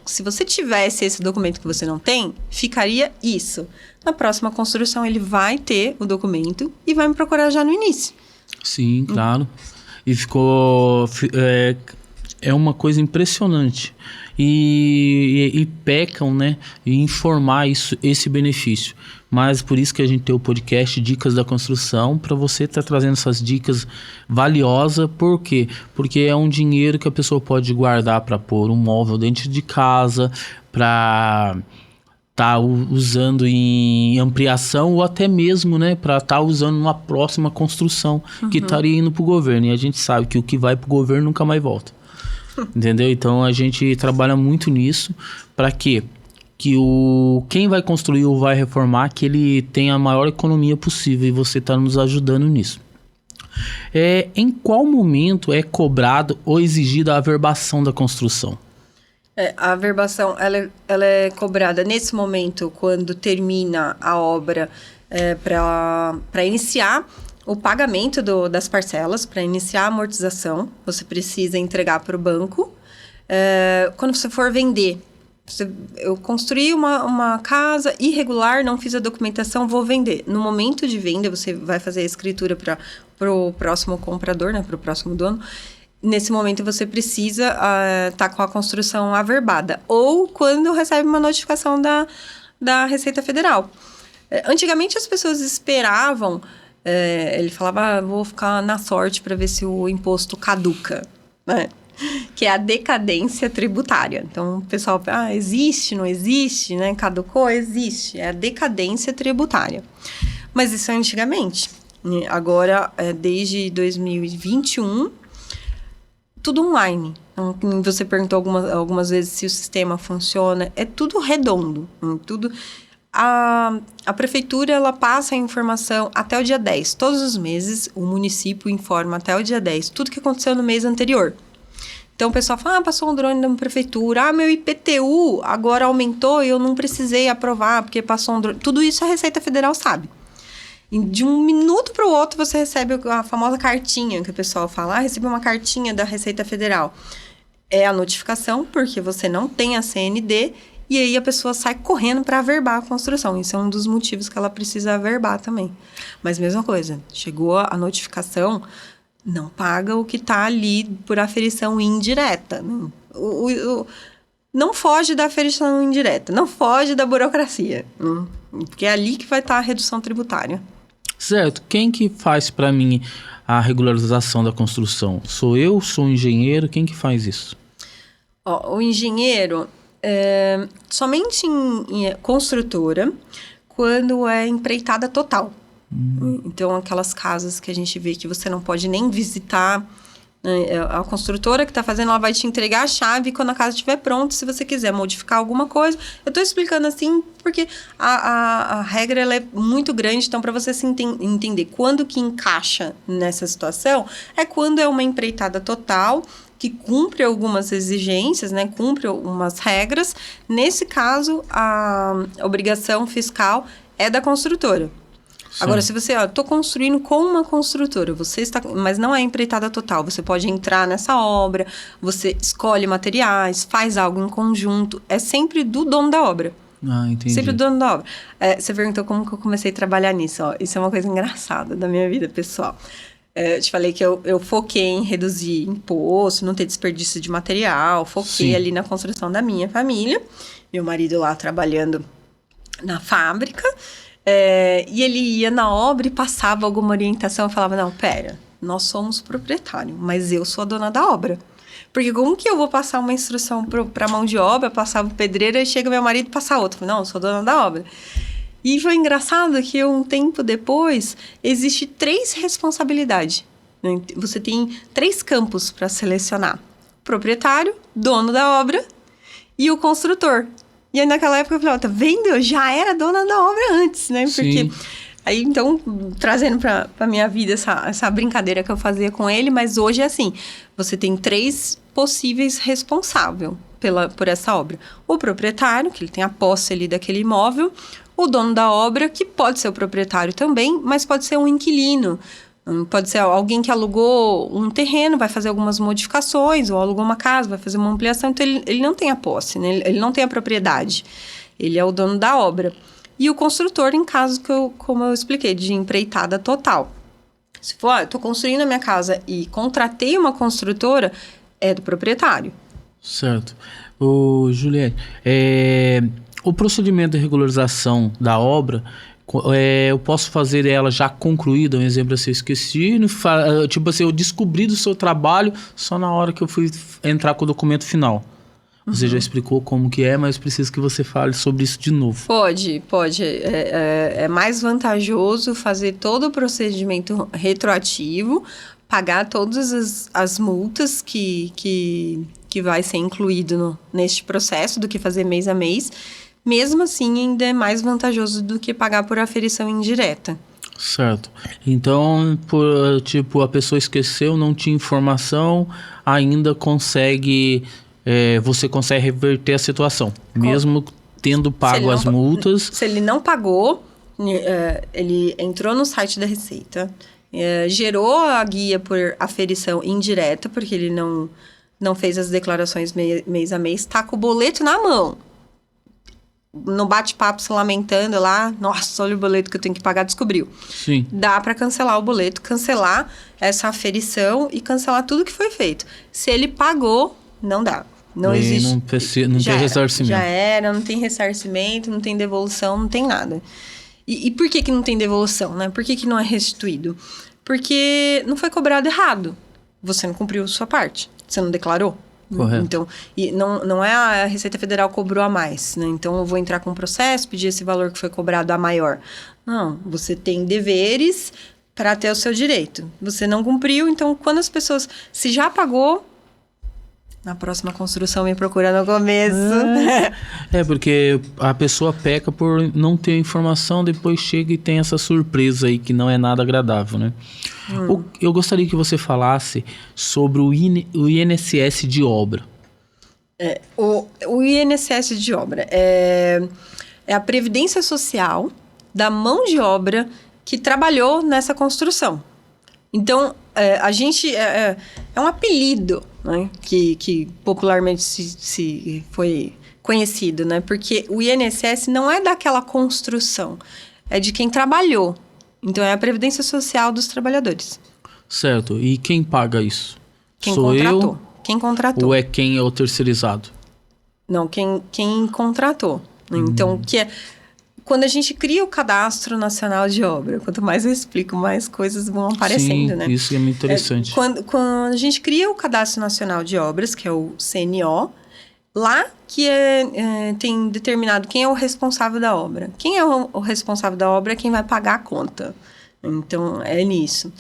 Se você tivesse esse documento que você não tem, ficaria isso. Na próxima construção, ele vai ter o documento e vai me procurar já no início. Sim, claro. E ficou... É uma coisa impressionante. E pecam, né? Em informar esse benefício. Mas por isso que a gente tem o podcast Dicas da Construção, para você estar trazendo essas dicas valiosas. Por quê? Porque é um dinheiro que a pessoa pode guardar para pôr um móvel dentro de casa, para estar usando em ampliação ou até mesmo, né, para estar usando numa próxima construção que estaria indo para o governo. E a gente sabe que o que vai para o governo nunca mais volta. Entendeu? Então a gente trabalha muito nisso para quê? Que quem vai construir ou vai reformar, que ele tenha a maior economia possível, e você está nos ajudando nisso. Em qual momento é cobrado ou exigida a averbação da construção? A averbação ela é cobrada nesse momento, quando termina a obra, para iniciar o pagamento das parcelas, para iniciar a amortização. Você precisa entregar para o banco. Quando você for vender, eu construí uma casa irregular, não fiz a documentação, vou vender. No momento de venda, você vai fazer a escritura para o próximo comprador, né, para o próximo dono. Nesse momento, você precisa estar com a construção averbada. Ou quando recebe uma notificação da Receita Federal. Antigamente, as pessoas esperavam... ele falava, vou ficar na sorte para ver se o imposto caduca, né? Que é a decadência tributária. Então, o pessoal fala, existe, não existe, né? Caducou, existe. É a decadência tributária. Mas isso é antigamente. Agora, desde 2021, tudo online. Então, você perguntou algumas vezes se o sistema funciona. É tudo redondo. Tudo... A prefeitura, ela passa a informação até o dia 10. Todos os meses, o município informa até o dia 10 tudo que aconteceu no mês anterior. Então, o pessoal fala, passou um drone da prefeitura. Meu IPTU agora aumentou e eu não precisei aprovar porque passou um drone. Tudo isso a Receita Federal sabe. E de um minuto para o outro, você recebe a famosa cartinha que o pessoal fala. Recebi uma cartinha da Receita Federal. É a notificação, porque você não tem a CND. E aí a pessoa sai correndo para averbar a construção. Isso é um dos motivos que ela precisa averbar também. Mas mesma coisa, chegou a notificação, não paga o que está ali por aferição indireta. Não foge da aferição indireta, não foge da burocracia. Porque é ali que vai estar a redução tributária. Certo. Quem que faz para mim a regularização da construção? Sou eu? Sou um engenheiro? Quem que faz isso? Ó, o engenheiro, somente em construtora, quando é empreitada total. Então, aquelas casas que a gente vê que você não pode nem visitar, né? A construtora que está fazendo, ela vai te entregar a chave quando a casa estiver pronta, se você quiser modificar alguma coisa. Eu estou explicando assim porque a regra ela é muito grande, então para você se entender quando que encaixa nessa situação, é quando é uma empreitada total, que cumpre algumas exigências, né? Cumpre umas regras. Nesse caso, a obrigação fiscal é da construtora. Sim. Agora, se você, estou construindo com uma construtora, você está, mas não é empreitada total, você pode entrar nessa obra, você escolhe materiais, faz algo em conjunto, é sempre do dono da obra. Ah, entendi. Sempre do dono da obra. Você perguntou como que eu comecei a trabalhar nisso, ó. Isso é uma coisa engraçada da minha vida pessoal. Eu te falei que eu foquei em reduzir imposto, não ter desperdício de material, foquei Sim. ali na construção da minha família, meu marido lá trabalhando na fábrica. E ele ia na obra e passava alguma orientação. Eu falava, não, pera, nós somos proprietário, mas eu sou a dona da obra. Porque como que eu vou passar uma instrução para mão de obra, passar o pedreiro, e chega meu marido e passa outro? Eu falei, não, eu sou a dona da obra. E foi engraçado que um tempo depois, existe 3 responsabilidades. Né? Você tem 3 campos para selecionar. O proprietário, dono da obra e o construtor. E aí, naquela época, eu falei, tá vendo? Eu já era dona da obra antes, né? Porque... Sim. Aí, então, trazendo pra minha vida essa brincadeira que eu fazia com ele, mas hoje é assim, você tem 3 possíveis responsáveis por essa obra. O proprietário, que ele tem a posse ali daquele imóvel, o dono da obra, que pode ser o proprietário também, mas pode ser um inquilino. Pode ser alguém que alugou um terreno, vai fazer algumas modificações, ou alugou uma casa, vai fazer uma ampliação. Então, ele não tem a posse, né? Ele não tem a propriedade. Ele é o dono da obra. E o construtor, em caso como eu expliquei, de empreitada total. Se for, eu estou construindo a minha casa e contratei uma construtora, é do proprietário. Certo. Juliette, o procedimento de regularização da obra... eu posso fazer ela já concluída, um exemplo assim, eu esqueci, tipo assim, eu descobri do seu trabalho só na hora que eu fui entrar com o documento final. Você já explicou como que é, mas preciso que você fale sobre isso de novo. Pode. É mais vantajoso fazer todo o procedimento retroativo, pagar todas as multas que vai ser incluído neste processo, do que fazer mês a mês. Mesmo assim, ainda é mais vantajoso do que pagar por aferição indireta. Certo. Então, a pessoa esqueceu, não tinha informação, ainda consegue... você consegue reverter a situação, mesmo tendo pago as multas. Se ele não pagou, ele entrou no site da Receita, gerou a guia por aferição indireta, porque ele não fez as declarações mês a mês, está com o boleto na mão. No bate-papo se lamentando lá, nossa, olha o boleto que eu tenho que pagar, descobriu. Sim. Dá para cancelar o boleto, cancelar essa aferição e cancelar tudo que foi feito. Se ele pagou, não dá. Não existe. Não tem ressarcimento. Já era, não tem ressarcimento, não tem devolução, não tem nada. E por que não tem devolução, né? Por que não é restituído? Porque não foi cobrado errado. Você não cumpriu a sua parte. Você não declarou. Correto. Então, e não é a Receita Federal cobrou a mais, né? Então, eu vou entrar com um processo, pedir esse valor que foi cobrado a maior. Não, você tem deveres para ter o seu direito. Você não cumpriu, então, quando as pessoas... Se já pagou, na próxima construção me procura no começo. Porque a pessoa peca por não ter informação, depois chega e tem essa surpresa aí, que não é nada agradável, né? Eu gostaria que você falasse sobre o INSS de obra. O INSS de obra é a previdência social da mão de obra que trabalhou nessa construção. Então, a gente... É um apelido, né, que popularmente se foi conhecido, né? Porque o INSS não é daquela construção, é de quem trabalhou. Então, é a Previdência Social dos trabalhadores. Certo. E quem paga isso? Quem Sou contratou. eu? Quem contratou. Ou é quem é o terceirizado? Não, quem contratou. Então, quando a gente cria o Cadastro Nacional de Obra, quanto mais eu explico, mais coisas vão aparecendo, Sim, né? isso é muito interessante. Quando a gente cria o Cadastro Nacional de Obras, que é o CNO, lá que tem determinado quem é o responsável da obra. Quem é o responsável da obra é quem vai pagar a conta. Então, é nisso.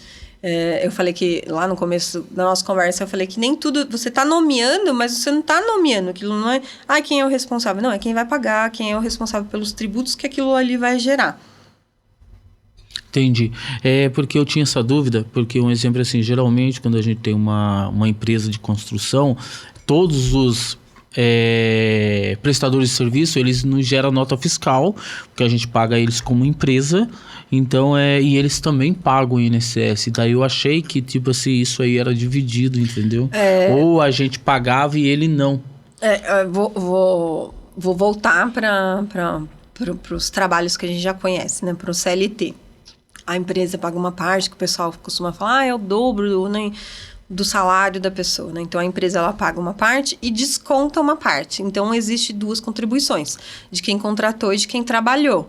Eu falei que, lá no começo da nossa conversa, eu falei que nem tudo... Você está nomeando, mas você não está nomeando. Aquilo não é... quem é o responsável? Não, é quem vai pagar, quem é o responsável pelos tributos que aquilo ali vai gerar. Entendi. Porque eu tinha essa dúvida, porque um exemplo assim, geralmente, quando a gente tem uma empresa de construção, todos os prestadores de serviço, eles nos geram nota fiscal, porque a gente paga eles como empresa, então e eles também pagam o INSS. Daí eu achei que, tipo assim, isso aí era dividido, entendeu? Ou a gente pagava e ele não. Vou voltar para os trabalhos que a gente já conhece, né? Para o CLT. A empresa paga uma parte, que o pessoal costuma falar, é o dobro do salário da pessoa, né? Então, a empresa, ela paga uma parte e desconta uma parte. Então, existe 2 contribuições, de quem contratou e de quem trabalhou.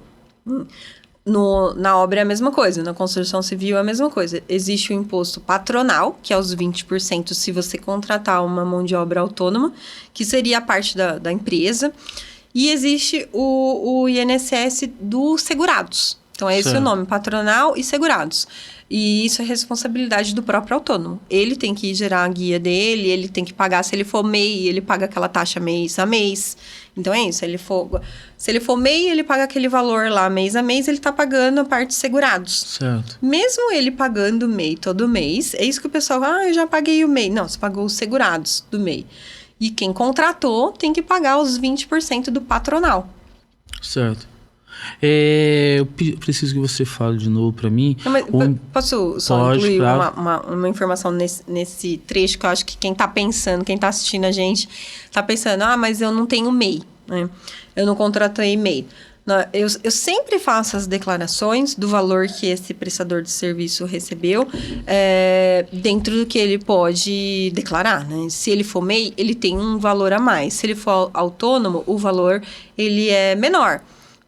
Na obra é a mesma coisa, na construção civil é a mesma coisa. Existe o imposto patronal, que é os 20% se você contratar uma mão de obra autônoma, que seria a parte da empresa. E existe o INSS dos segurados. Então, é esse o nome, patronal e segurados. E isso é responsabilidade do próprio autônomo. Ele tem que gerar a guia dele, ele tem que pagar, se ele for MEI, ele paga aquela taxa mês a mês. Então, é isso. Se ele for MEI, ele paga aquele valor lá mês a mês, ele está pagando a parte de segurados. Certo. Mesmo ele pagando o MEI todo mês, é isso que o pessoal fala, eu já paguei o MEI. Não, você pagou os segurados do MEI. E quem contratou tem que pagar os 20% do patronal. Certo. Eu preciso que você fale de novo para mim. Não, mas posso só incluir claro. uma informação nesse trecho que eu acho que quem tá pensando, quem tá assistindo a gente, tá pensando, mas eu não tenho MEI, né? Eu não contratei MEI. Eu sempre faço as declarações do valor que esse prestador de serviço recebeu dentro do que ele pode declarar, né? Se ele for MEI, ele tem um valor a mais. Se ele for autônomo, o valor ele é menor,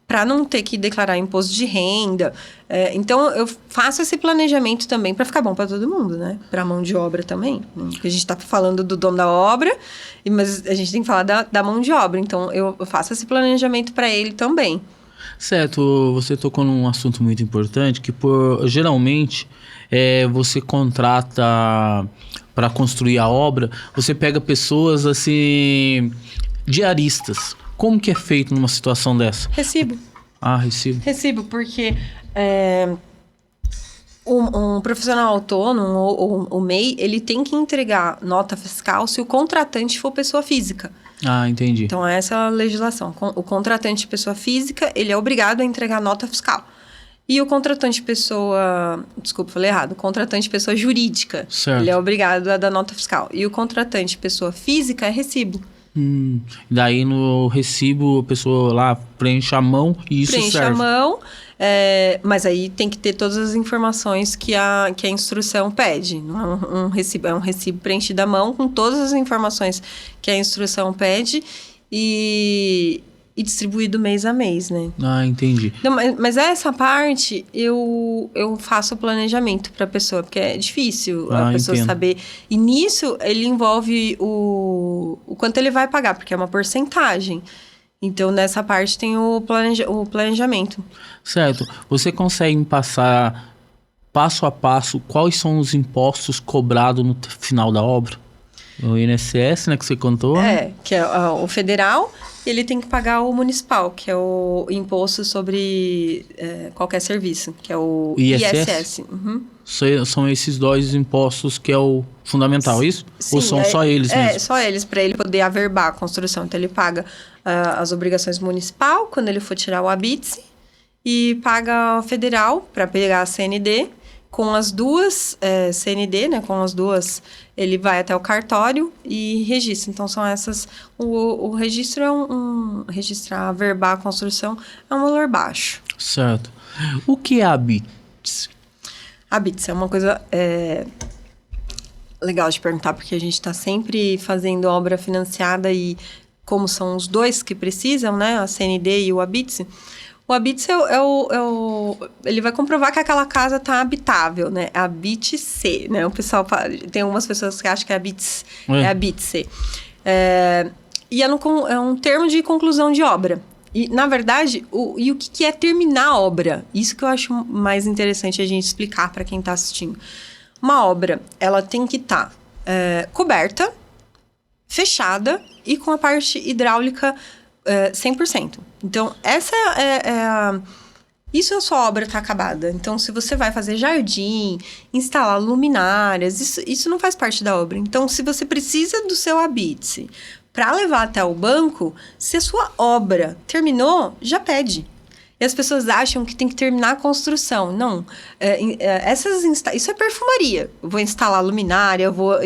para não ter que declarar imposto de renda. Então, eu faço esse planejamento também para ficar bom para todo mundo, né? Para a mão de obra também. Né? Porque a gente está falando do dono da obra, mas a gente tem que falar da mão de obra. Então, eu faço esse planejamento para ele também. Certo. Você tocou num assunto muito importante, que geralmente você contrata para construir a obra, você pega pessoas assim, diaristas. Como que é feito numa situação dessa? Recibo. Recibo. Recibo, porque um profissional autônomo ou o MEI, ele tem que entregar nota fiscal se o contratante for pessoa física. Entendi. Então, essa é a legislação. O contratante pessoa física, ele é obrigado a entregar nota fiscal. E o contratante pessoa... Desculpa, falei errado. O contratante pessoa jurídica, certo, ele é obrigado a dar nota fiscal. E o contratante pessoa física é recibo. Daí no recibo a pessoa lá preenche a mão e isso serve. Preenche a mão, mas aí tem que ter todas as informações que a instrução pede. Não é um recibo, é um recibo preenchido à mão com todas as informações que a instrução pede e distribuído mês a mês, né? Entendi. Não, mas essa parte eu faço o planejamento para a pessoa, porque é difícil a pessoa saber. E nisso ele envolve o quanto ele vai pagar, porque é uma porcentagem. Então, nessa parte tem o planejamento. Certo. Você consegue me passar passo a passo quais são os impostos cobrados no final da obra? O INSS, né, que você contou? Que é o federal, e ele tem que pagar o municipal, que é o imposto sobre qualquer serviço, que é o ISS. Uhum. São esses 2 impostos que é o fundamental, isso? Sim, ou são só eles mesmo? Só eles, para ele poder averbar a construção. Então, ele paga as obrigações municipal, quando ele for tirar o habite, e paga o federal, para pegar a CND. Com as 2 CND, né? Com as 2, ele vai até o cartório e registra. Então, são essas... O registro é registrar, averbar a construção é um valor baixo. Certo. O que é habites? Habites é uma coisa legal de perguntar, porque a gente está sempre fazendo obra financiada e como são os 2 que precisam, né? A CND e o habites. O Habite-se ele vai comprovar que aquela casa está habitável, né? Habite-se, né? O pessoal fala, tem algumas pessoas que acham que é Habite-se. E é um termo de conclusão de obra. E, na verdade, o que é terminar a obra? Isso que eu acho mais interessante a gente explicar para quem está assistindo. Uma obra, ela tem que estar coberta, fechada e com a parte hidráulica 100%. Então, isso a sua obra está acabada. Então, se você vai fazer jardim, instalar luminárias, isso não faz parte da obra. Então, se você precisa do seu Habite-se para levar até o banco, se a sua obra terminou, já pede. E as pessoas acham que tem que terminar a construção. Não. Isso é perfumaria. Eu vou instalar luminária, vou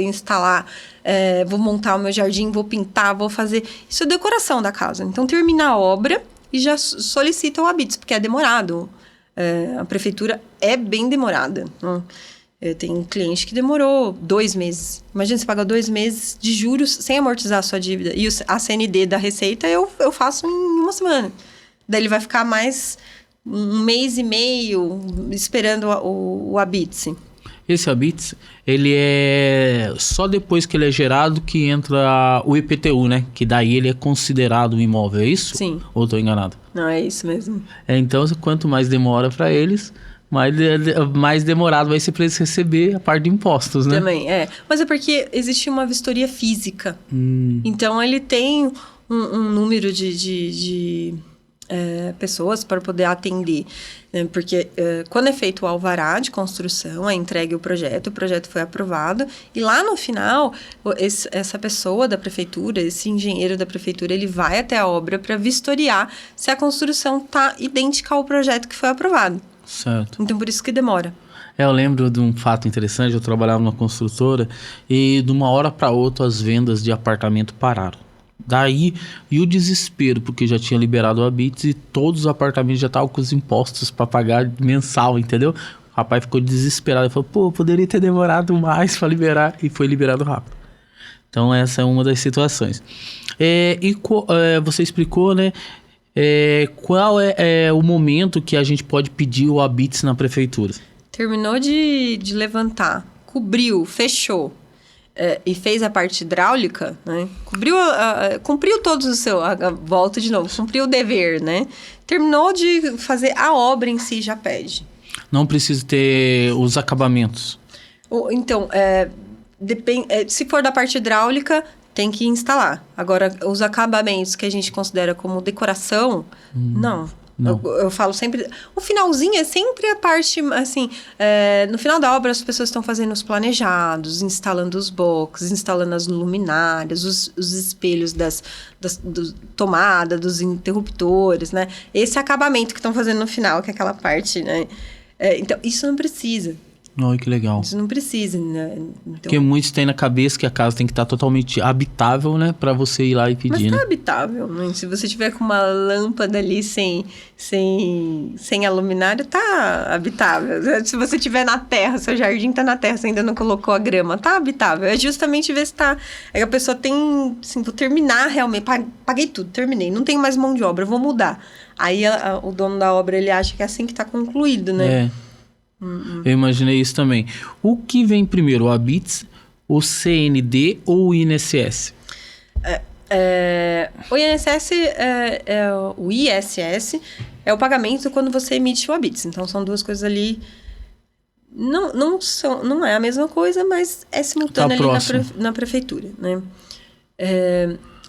montar o meu jardim, vou pintar, vou fazer... Isso é decoração da casa. Então, termina a obra e já solicita o Habite-se, porque é demorado. A prefeitura é bem demorada. Eu tenho um cliente que demorou 2 meses. Imagina, você paga 2 meses de juros sem amortizar a sua dívida. E a CND da Receita eu faço em 1 semana. Daí ele vai ficar mais 1 mês e meio esperando o Habite-se. Esse Habite-se, ele é só depois que ele é gerado que entra o IPTU, né? Que daí ele é considerado um imóvel, é isso? Sim. Ou estou enganado? Não, é isso mesmo. Então, quanto mais demora para eles, mais demorado vai ser para eles receber a parte de impostos, né? Também, Mas é porque existe uma vistoria física. Então, ele tem um número de pessoas para poder atender, né? Porque quando é feito o alvará de construção, é entregue o projeto foi aprovado, e lá no final, essa pessoa da prefeitura, esse engenheiro da prefeitura, ele vai até a obra para vistoriar se a construção está idêntica ao projeto que foi aprovado. Certo. Então, por isso que demora. Eu lembro de um fato interessante, eu trabalhava numa construtora e de uma hora para outra as vendas de apartamento pararam. Daí, e o desespero, porque já tinha liberado o Habite e todos os apartamentos já estavam com os impostos para pagar mensal, entendeu? O rapaz ficou desesperado, ele falou, poderia ter demorado mais para liberar, e foi liberado rápido. Então, essa é uma das situações. Você explicou, né, qual é o momento que a gente pode pedir o Habite-se na prefeitura? Terminou de levantar, cobriu, fechou. E fez a parte hidráulica, né? Cumpriu todos os seus... Volta de novo, cumpriu o dever, né? Terminou de fazer a obra em si, já pede. Não precisa ter os acabamentos. Então, se for da parte hidráulica, tem que instalar. Agora, os acabamentos que a gente considera como decoração, não. Eu falo sempre... O finalzinho é sempre a parte, assim... no final da obra, as pessoas estão fazendo os planejados, instalando os boxes, instalando as luminárias, os espelhos das tomadas, dos interruptores, né? Esse acabamento que estão fazendo no final, que é aquela parte, né? Então, isso não precisa. Olha que legal. Isso não precisa, né? Então... Porque muitos têm na cabeça que a casa tem que estar totalmente habitável, né? Pra você ir lá e pedir, Mas tá habitável, né? Se você tiver com uma lâmpada ali sem a luminária, tá habitável. Se você tiver na terra, seu jardim tá na terra, você ainda não colocou a grama, tá habitável. É justamente ver se tá... É que a pessoa tem... Assim, vou terminar realmente, paguei tudo, terminei, não tenho mais mão de obra, vou mudar. Aí o dono da obra, ele acha que é assim que tá concluído, né? Eu imaginei isso também. O que vem primeiro, o Habite-se, o CND ou o INSS? O INSS o ISS é o pagamento quando você emite o Habite-se. Então, são duas coisas ali... Não é a mesma coisa, mas é simultânea ali na prefeitura, né?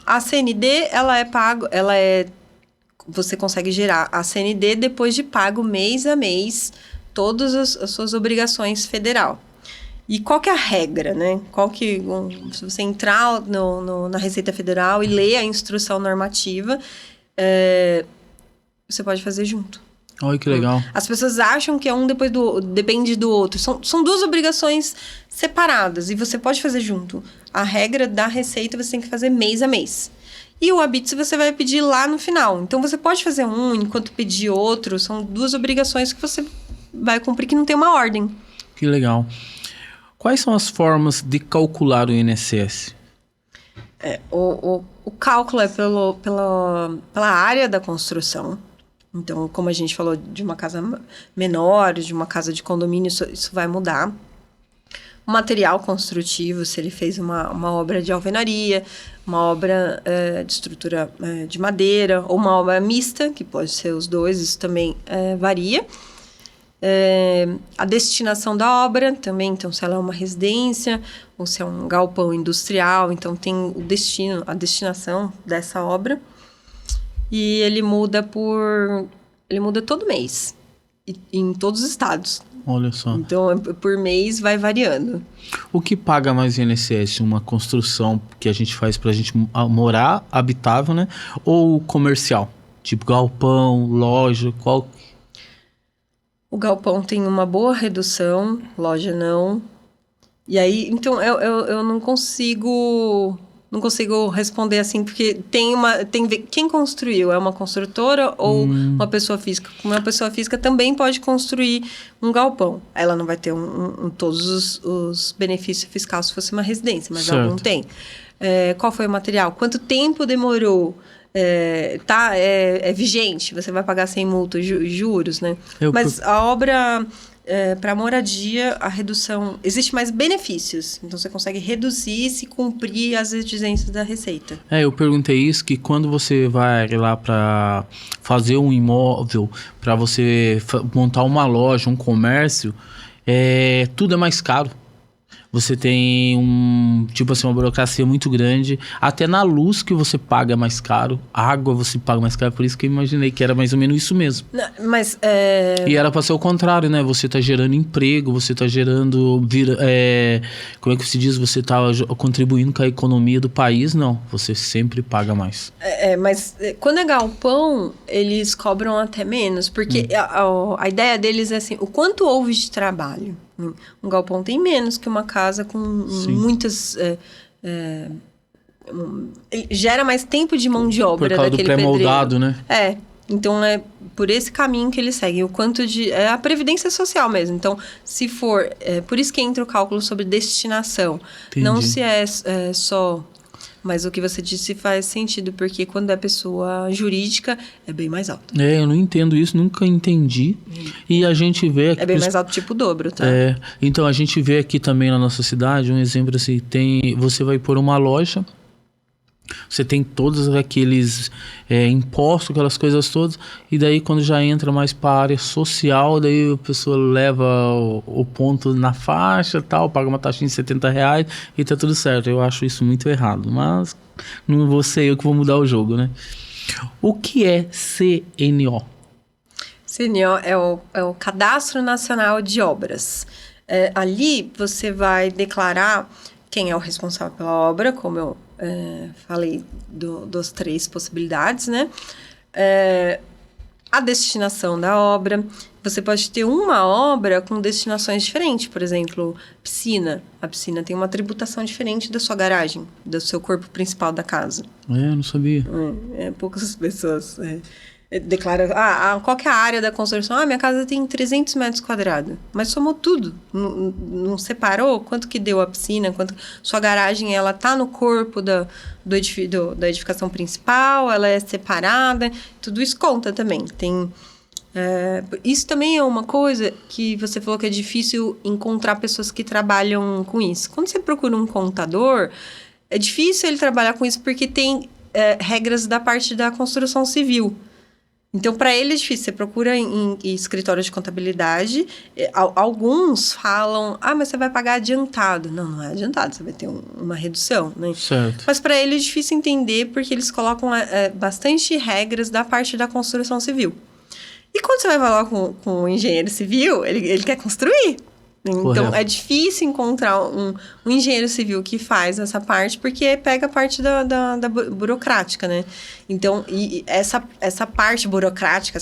A CND, ela é pago... Você consegue gerar a CND depois de pago mês a mês todas as suas obrigações federal. E qual que é a regra, né? Se você entrar na Receita Federal e ler a instrução normativa, você pode fazer junto. Olha que legal. As pessoas acham que depende do outro. São duas obrigações separadas e você pode fazer junto. A regra da Receita você tem que fazer mês a mês. E o Habite-se você vai pedir lá no final. Então, você pode fazer um enquanto pedir outro. São duas obrigações que você vai cumprir que não tem uma ordem. Que legal. Quais são as formas de calcular o INSS? O cálculo é pela área da construção. Então, como a gente falou de uma casa menor, de uma casa de condomínio, isso vai mudar. O material construtivo, se ele fez uma obra de alvenaria, uma obra de estrutura de madeira, ou uma obra mista, que pode ser os dois, isso também varia. A destinação da obra também, então, se ela é uma residência ou se é um galpão industrial, então tem o destino, a destinação dessa obra. E ele muda todo mês, em todos os estados. Olha só. Então, por mês vai variando. O que paga mais INSS? Uma construção que a gente faz pra gente morar, habitável, né? Ou comercial? Tipo galpão, loja, qual? O galpão tem uma boa redução, loja não. E aí, então, eu não consigo responder assim, porque quem construiu é uma construtora ou uma pessoa física. Uma pessoa física também pode construir um galpão. Ela não vai ter todos os benefícios fiscais se fosse uma residência, mas certo. algum tem. Qual foi o material? Quanto tempo demorou? É vigente? Você vai pagar sem multa, juros, né? Mas a obra... para moradia, a redução... Existe mais benefícios. Então, você consegue reduzir se cumprir as exigências da Receita. Eu perguntei isso, que quando você vai lá para fazer um imóvel, para você montar uma loja, um comércio, tudo é mais caro. Você tem uma burocracia muito grande. Até na luz que você paga mais caro. Água você paga mais caro. Por isso que eu imaginei que era mais ou menos isso mesmo. Não, mas... E era para ser o contrário, né? Você tá gerando emprego, você tá gerando... como é que se diz? Você tá contribuindo com a economia do país. Não, você sempre paga mais. Mas quando é galpão, eles cobram até menos. Porque a ideia deles é assim, o quanto houve de trabalho. Um galpão tem menos que uma casa com muitas... gera mais tempo de mão de obra daquele pedreiro. Por causa do pré-moldado, né? Então é por esse caminho que eles seguem. O quanto de... É a previdência social mesmo. Então, se for... por isso que entra o cálculo sobre destinação. Entendi. Não se só... Mas o que você disse faz sentido, porque quando é pessoa jurídica, é bem mais alto. Eu não entendo isso, nunca entendi. E a gente vê... É bem mais alto, tipo o dobro, tá? Então, a gente vê aqui também na nossa cidade, um exemplo assim, você vai pôr uma loja, você tem todos aqueles impostos, aquelas coisas todas, e daí quando já entra mais para a área social, daí a pessoa leva o ponto na faixa, tal, paga uma taxinha de R$70 e tá tudo certo. Eu acho isso muito errado, mas não vou ser eu que vou mudar o jogo, né? O que é CNO? CNO é o Cadastro Nacional de Obras. Ali você vai declarar quem é o responsável pela obra, como eu falei das 3 possibilidades, né? A destinação da obra. Você pode ter uma obra com destinações diferentes. Por exemplo, piscina. A piscina tem uma tributação diferente da sua garagem, do seu corpo principal da casa. Eu não sabia. Poucas pessoas declaram... qual que é a área da construção? Minha casa tem 300 metros quadrados. Mas somou tudo. Não separou? Quanto que deu a piscina? Sua garagem, ela tá no corpo da edificação principal? Ela é separada? Tudo isso conta também. Isso também é uma coisa que você falou que é difícil encontrar pessoas que trabalham com isso. Quando você procura um contador, é difícil ele trabalhar com isso porque tem regras da parte da construção civil. Então, para ele é difícil. Você procura em escritório de contabilidade. Alguns falam, mas você vai pagar adiantado. Não é adiantado. Você vai ter uma redução, né? Certo. Mas para ele é difícil entender porque eles colocam bastante regras da parte da construção civil. E quando você vai falar com o engenheiro civil, ele quer construir. Então, correto. É difícil encontrar um engenheiro civil que faz essa parte, porque pega a parte da burocrática, né? Então, e essa parte burocrática,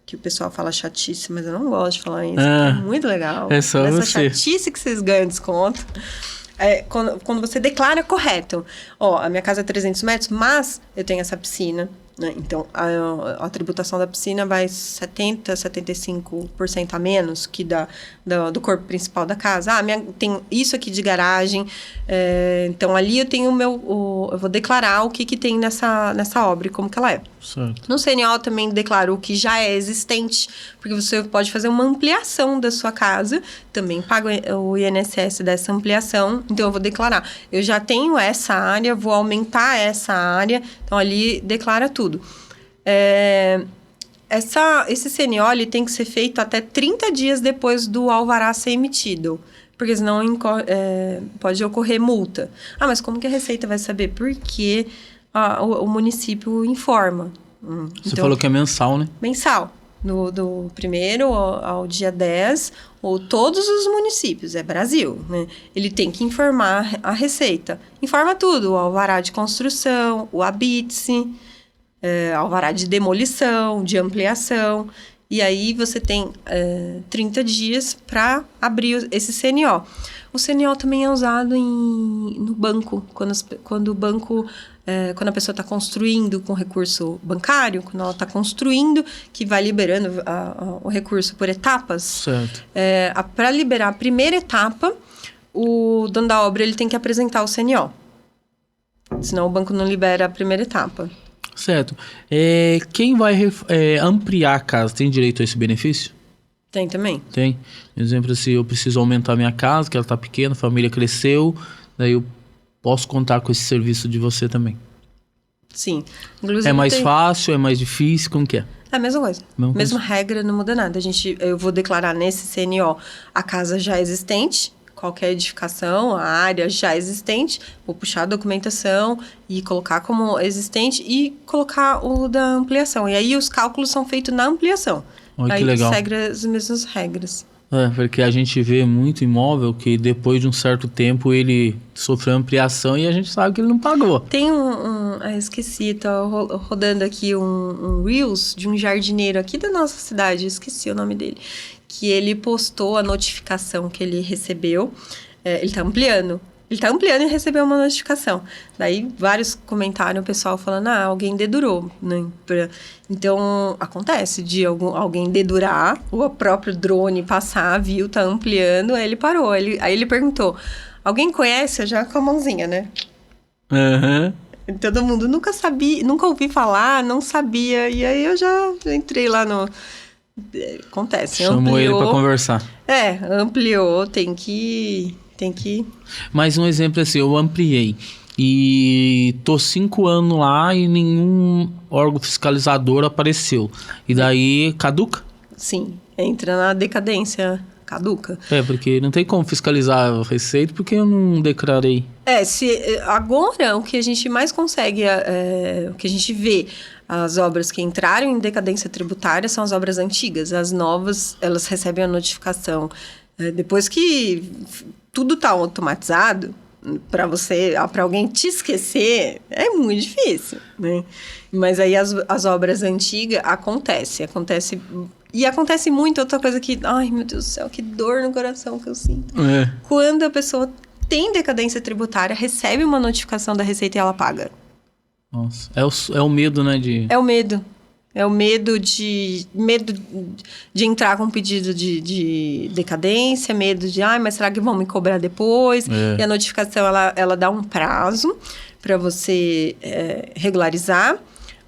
que o pessoal fala chatice, mas eu não gosto de falar isso, é muito legal. É só essa você. Chatice que vocês ganham desconto. Quando você declara correto. A minha casa é 300 metros, mas eu tenho essa piscina, né? Então, a tributação da piscina vai 70%, 75% a menos que do corpo principal da casa. Tem isso aqui de garagem, então ali eu tenho eu vou declarar o que tem nessa obra e como que ela é. Certo. No CNO também declaro o que já é existente, porque você pode fazer uma ampliação da sua casa, também paga o INSS dessa ampliação, então eu vou declarar. Eu já tenho essa área, vou aumentar essa área, então ali declara tudo. Esse CNO ele tem que ser feito até 30 dias depois do alvará ser emitido, porque senão pode ocorrer multa. Mas como que a Receita vai saber? Porque o município informa. Você falou que é mensal, né? Mensal. Do 1º ao dia 10, ou todos os municípios, é Brasil, né? Ele tem que informar a Receita. Informa tudo, o alvará de construção, o habite-se, alvará de demolição, de ampliação. E aí você tem 30 dias para abrir esse CNO. O CNO também é usado no banco, quando o banco... quando a pessoa está construindo com recurso bancário, quando ela está construindo, que vai liberando o recurso por etapas. Certo. Para liberar a primeira etapa, o dono da obra ele tem que apresentar o CNO. Senão o banco não libera a primeira etapa. Certo. Quem vai ampliar a casa tem direito a esse benefício? Tem também. Tem. Exemplo, se eu preciso aumentar a minha casa, que ela está pequena, a família cresceu, daí eu posso contar com esse serviço de você também. Sim. Inclusive, é mais fácil, é mais difícil, como que é? É a mesma coisa. Mesma regra, não muda nada. Eu vou declarar nesse CNO a casa já existente, qualquer edificação, a área já existente, vou puxar a documentação e colocar como existente e colocar o da ampliação. E aí os cálculos são feitos na ampliação. Olha aí que legal. segue as mesmas regras. Porque a gente vê muito imóvel que depois de um certo tempo ele sofreu ampliação e a gente sabe que ele não pagou. Tem esqueci, tô rodando aqui um Reels de um jardineiro aqui da nossa cidade, esqueci o nome dele, que ele postou a notificação que ele recebeu, ele tá ampliando e recebeu uma notificação. Daí, vários comentários, o pessoal falando, alguém dedurou, né? Então, acontece de alguém dedurar, ou o próprio drone passar, viu, tá ampliando, aí ele parou. Aí ele perguntou, alguém conhece? Já com a mãozinha, né? Aham. Todo mundo nunca ouvi falar, não sabia. E aí, eu já entrei lá no... Acontece, chamou ampliou, ele pra conversar. Ampliou, tem que... Mais um exemplo assim, eu ampliei e tô 5 anos lá e nenhum órgão fiscalizador apareceu. E daí, caduca? Sim, entra na decadência, caduca. Porque não tem como fiscalizar a Receita porque eu não declarei. Agora, o que a gente mais consegue, o que a gente vê, as obras que entraram em decadência tributária são as obras antigas. As novas, elas recebem a notificação depois que tudo está automatizado. Para alguém te esquecer, é muito difícil, né? Mas aí as obras antigas acontece muito. Outra coisa que, ai meu Deus do céu, que dor no coração que eu sinto. Quando a pessoa tem decadência tributária, recebe uma notificação da Receita e ela paga. Nossa, é o medo, né? É o medo. É o medo de entrar com um pedido de decadência, medo de, mas será que vão me cobrar depois? E a notificação, ela dá um prazo para você regularizar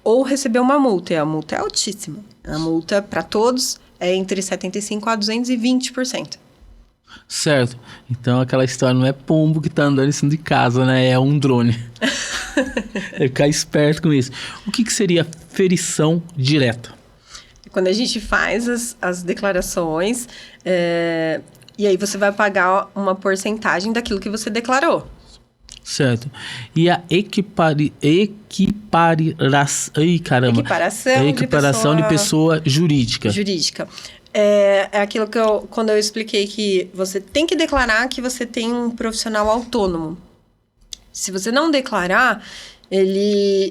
ou receber uma multa. E a multa é altíssima. A multa, para todos, é entre 75% a 220%. Certo. Então, aquela história não é pombo que tá andando em cima de casa, né? É um drone. Ficar esperto com isso. O que seria ferição direta? Quando a gente faz as declarações, e aí você vai pagar uma porcentagem daquilo que você declarou. Certo. E a equiparação de pessoa jurídica. É aquilo que quando eu expliquei que você tem que declarar que você tem um profissional autônomo. Se você não declarar,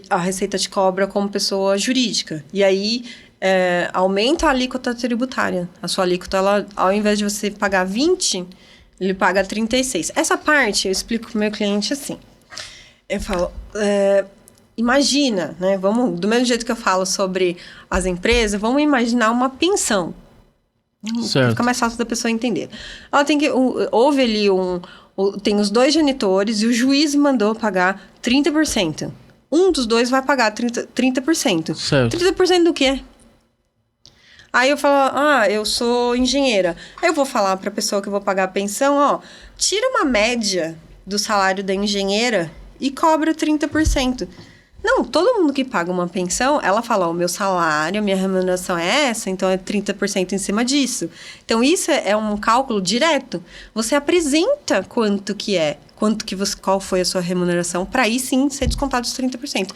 a Receita te cobra como pessoa jurídica. E aí, aumenta a alíquota tributária. A sua alíquota, ao invés de você pagar 20, ele paga 36. Essa parte, eu explico para o meu cliente assim. Eu falo, imagina, né? Vamos, do mesmo jeito que eu falo sobre as empresas, vamos imaginar uma pensão. Certo. Fica mais fácil da pessoa entender. Ela tem que... houve ali tem os 2 genitores e o juiz mandou pagar 30%. Um dos 2 vai pagar 30%. Certo. 30% do quê? Aí eu falo, eu sou engenheira. Aí eu vou falar para a pessoa que eu vou pagar a pensão, tira uma média do salário da engenheira e cobra 30%. Não, todo mundo que paga uma pensão, ela fala, o meu salário, a minha remuneração é essa, então é 30% em cima disso. Então, isso é um cálculo direto. Você apresenta quanto que é, qual foi a sua remuneração, para aí sim ser descontado os 30%.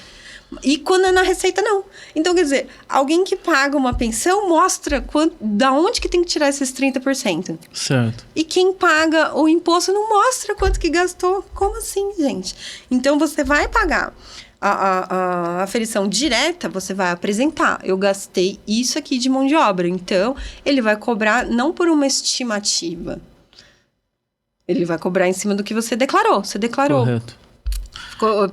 E quando é na receita, não. Então, quer dizer, alguém que paga uma pensão mostra da onde que tem que tirar esses 30%. Certo. E quem paga o imposto não mostra quanto que gastou. Como assim, gente? Então, você vai pagar a aferição direta, você vai apresentar. Eu gastei isso aqui de mão de obra. Então, ele vai cobrar não por uma estimativa. Ele vai cobrar em cima do que você declarou. Você declarou. Correto.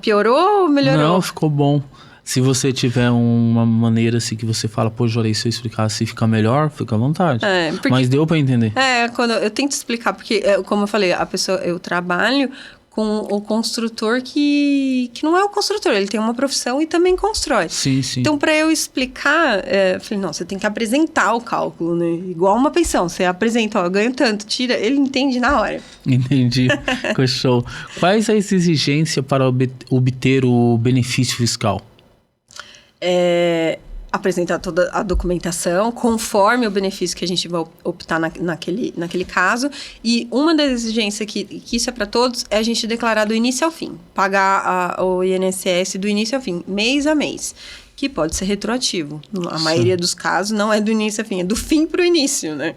Piorou ou melhorou? Não, ficou bom. Se você tiver uma maneira assim que você fala, pô, Juarez, se eu explicar assim fica melhor, fica à vontade. Mas deu pra entender. Quando eu tento explicar, porque, como eu falei, eu trabalho com o construtor que não é o construtor, ele tem uma profissão e também constrói. Sim, sim. Então, para eu explicar, eu falei, não, você tem que apresentar o cálculo, né? Igual uma pensão, você apresenta, eu ganho tanto, tira, ele entende na hora. Entendi, ficou show. Quais as exigências para obter o benefício fiscal? Apresentar toda a documentação conforme o benefício que a gente vai optar naquele caso. E uma das exigências que isso é para todos é a gente declarar do início ao fim. Pagar o INSS do início ao fim, mês a mês. Que pode ser retroativo. A maioria dos casos não é do início ao fim, é do fim para o início, né?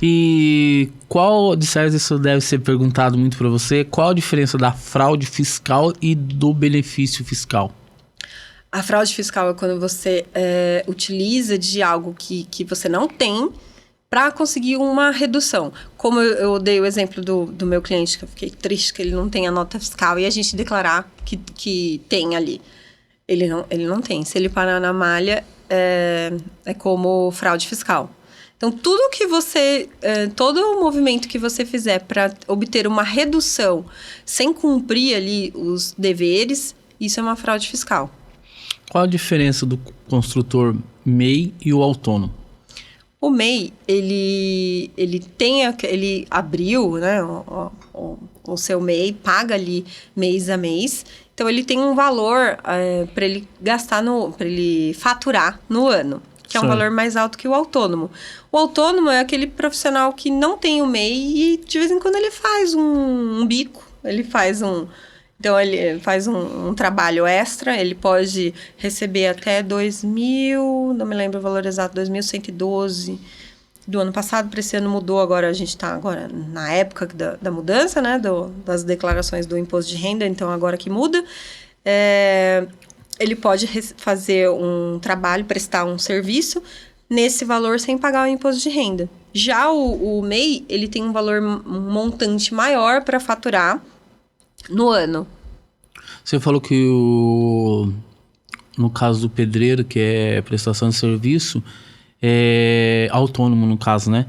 E qual, de certo, isso deve ser perguntado muito para você, qual a diferença da fraude fiscal e do benefício fiscal? A fraude fiscal é quando você utiliza de algo que você não tem para conseguir uma redução. Como eu dei o exemplo do meu cliente, que eu fiquei triste que ele não tem a nota fiscal, e a gente declarar que tem ali. Ele não tem. Se ele parar na malha, é como fraude fiscal. Então, tudo que todo o movimento que você fizer para obter uma redução sem cumprir ali os deveres, isso é uma fraude fiscal. Qual a diferença do construtor MEI e o autônomo? O MEI, ele abriu, né, o seu MEI, paga ali mês a mês. Então, ele tem um valor para ele gastar, para ele faturar no ano, que é um valor mais alto que o autônomo. O autônomo é aquele profissional que não tem o MEI e, de vez em quando, ele faz um bico, ele faz Então, ele faz um trabalho extra, ele pode receber até 2.000, não me lembro o valor exato, 2.112 do ano passado. Para esse ano mudou, agora a gente está na época da mudança, né, das declarações do imposto de renda, então agora que muda. Ele pode fazer um trabalho, prestar um serviço nesse valor sem pagar o imposto de renda. Já o MEI, ele tem um montante maior para faturar no ano. Você falou que no caso do pedreiro, que é prestação de serviço, é autônomo no caso, né?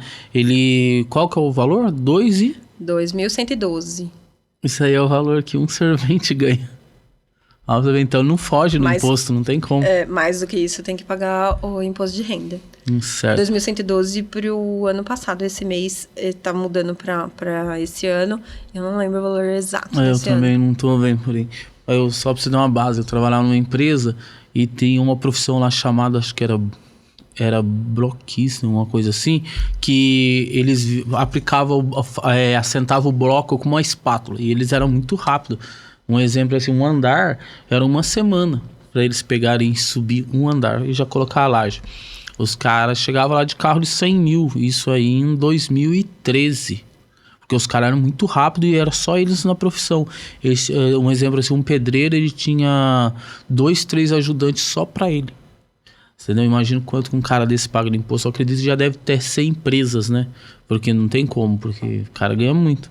Qual que é o valor? 2.112. Isso aí é o valor que um servente ganha. Então não foge no imposto, não tem como. Mais do que isso, tem que pagar o imposto de renda. Certo. 2.112 para o ano passado. Esse mês está mudando para esse ano. Eu não lembro o valor exato desse ano. Eu também não estou vendo por aí. Só para você dar uma base, eu trabalhava numa empresa e tinha uma profissão lá chamada, acho que era bloquista, uma coisa assim, que eles assentavam o bloco com uma espátula e eles eram muito rápidos. Um exemplo assim, um andar era uma semana para eles pegarem e subir um andar e já colocar a laje. Os caras chegavam lá de carro de 100 mil, isso aí em 2013. Porque os caras eram muito rápidos e era só eles na profissão. Um exemplo assim, um pedreiro, ele tinha 2, 3 ajudantes só para ele. Você não imagina quanto que um cara desse paga de imposto. Eu acredito que já deve ter 100 empresas, né? Porque não tem como, porque o cara ganha muito.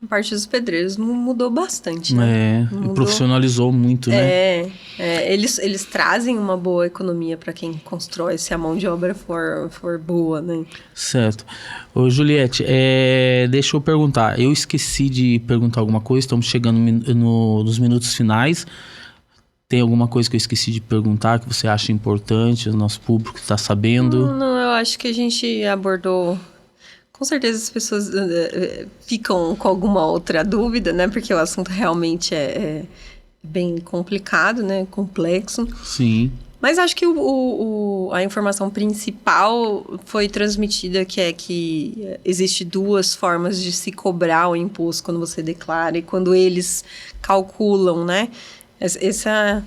A parte dos pedreiros mudou bastante, né? E profissionalizou muito, né? Eles trazem uma boa economia para quem constrói, se a mão de obra for boa, né? Certo. Ô, Juliette, deixa eu perguntar. Eu esqueci de perguntar alguma coisa, estamos chegando nos minutos finais. Tem alguma coisa que eu esqueci de perguntar que você acha importante, o nosso público está sabendo? Não, eu acho que a gente abordou. Com certeza as pessoas ficam com alguma outra dúvida, né? Porque o assunto realmente é bem complicado, né? Complexo. Sim. Mas acho que a informação principal foi transmitida, que é que existe 2 formas de se cobrar o imposto quando você declara e quando eles calculam, né? Essa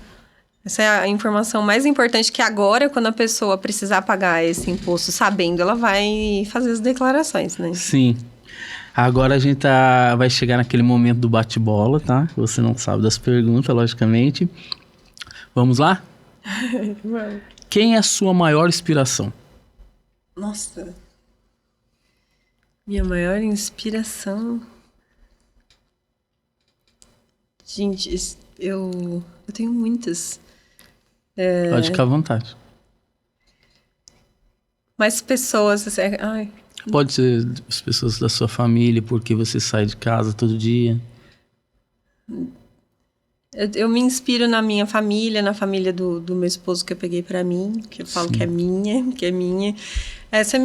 é a informação mais importante, que agora, quando a pessoa precisar pagar esse imposto sabendo, ela vai fazer as declarações, né? Sim. Agora a gente vai chegar naquele momento do bate-bola, tá? Você não sabe das perguntas, logicamente. Vamos lá? Quem é a sua maior inspiração? Nossa. Minha maior inspiração... Gente, eu tenho muitas. Pode ficar à vontade. Mas pessoas... Assim, Pode ser as pessoas da sua família, porque você sai de casa todo dia. Eu me inspiro na minha família, na família do meu esposo que eu peguei pra mim, que eu falo que é minha. Essa é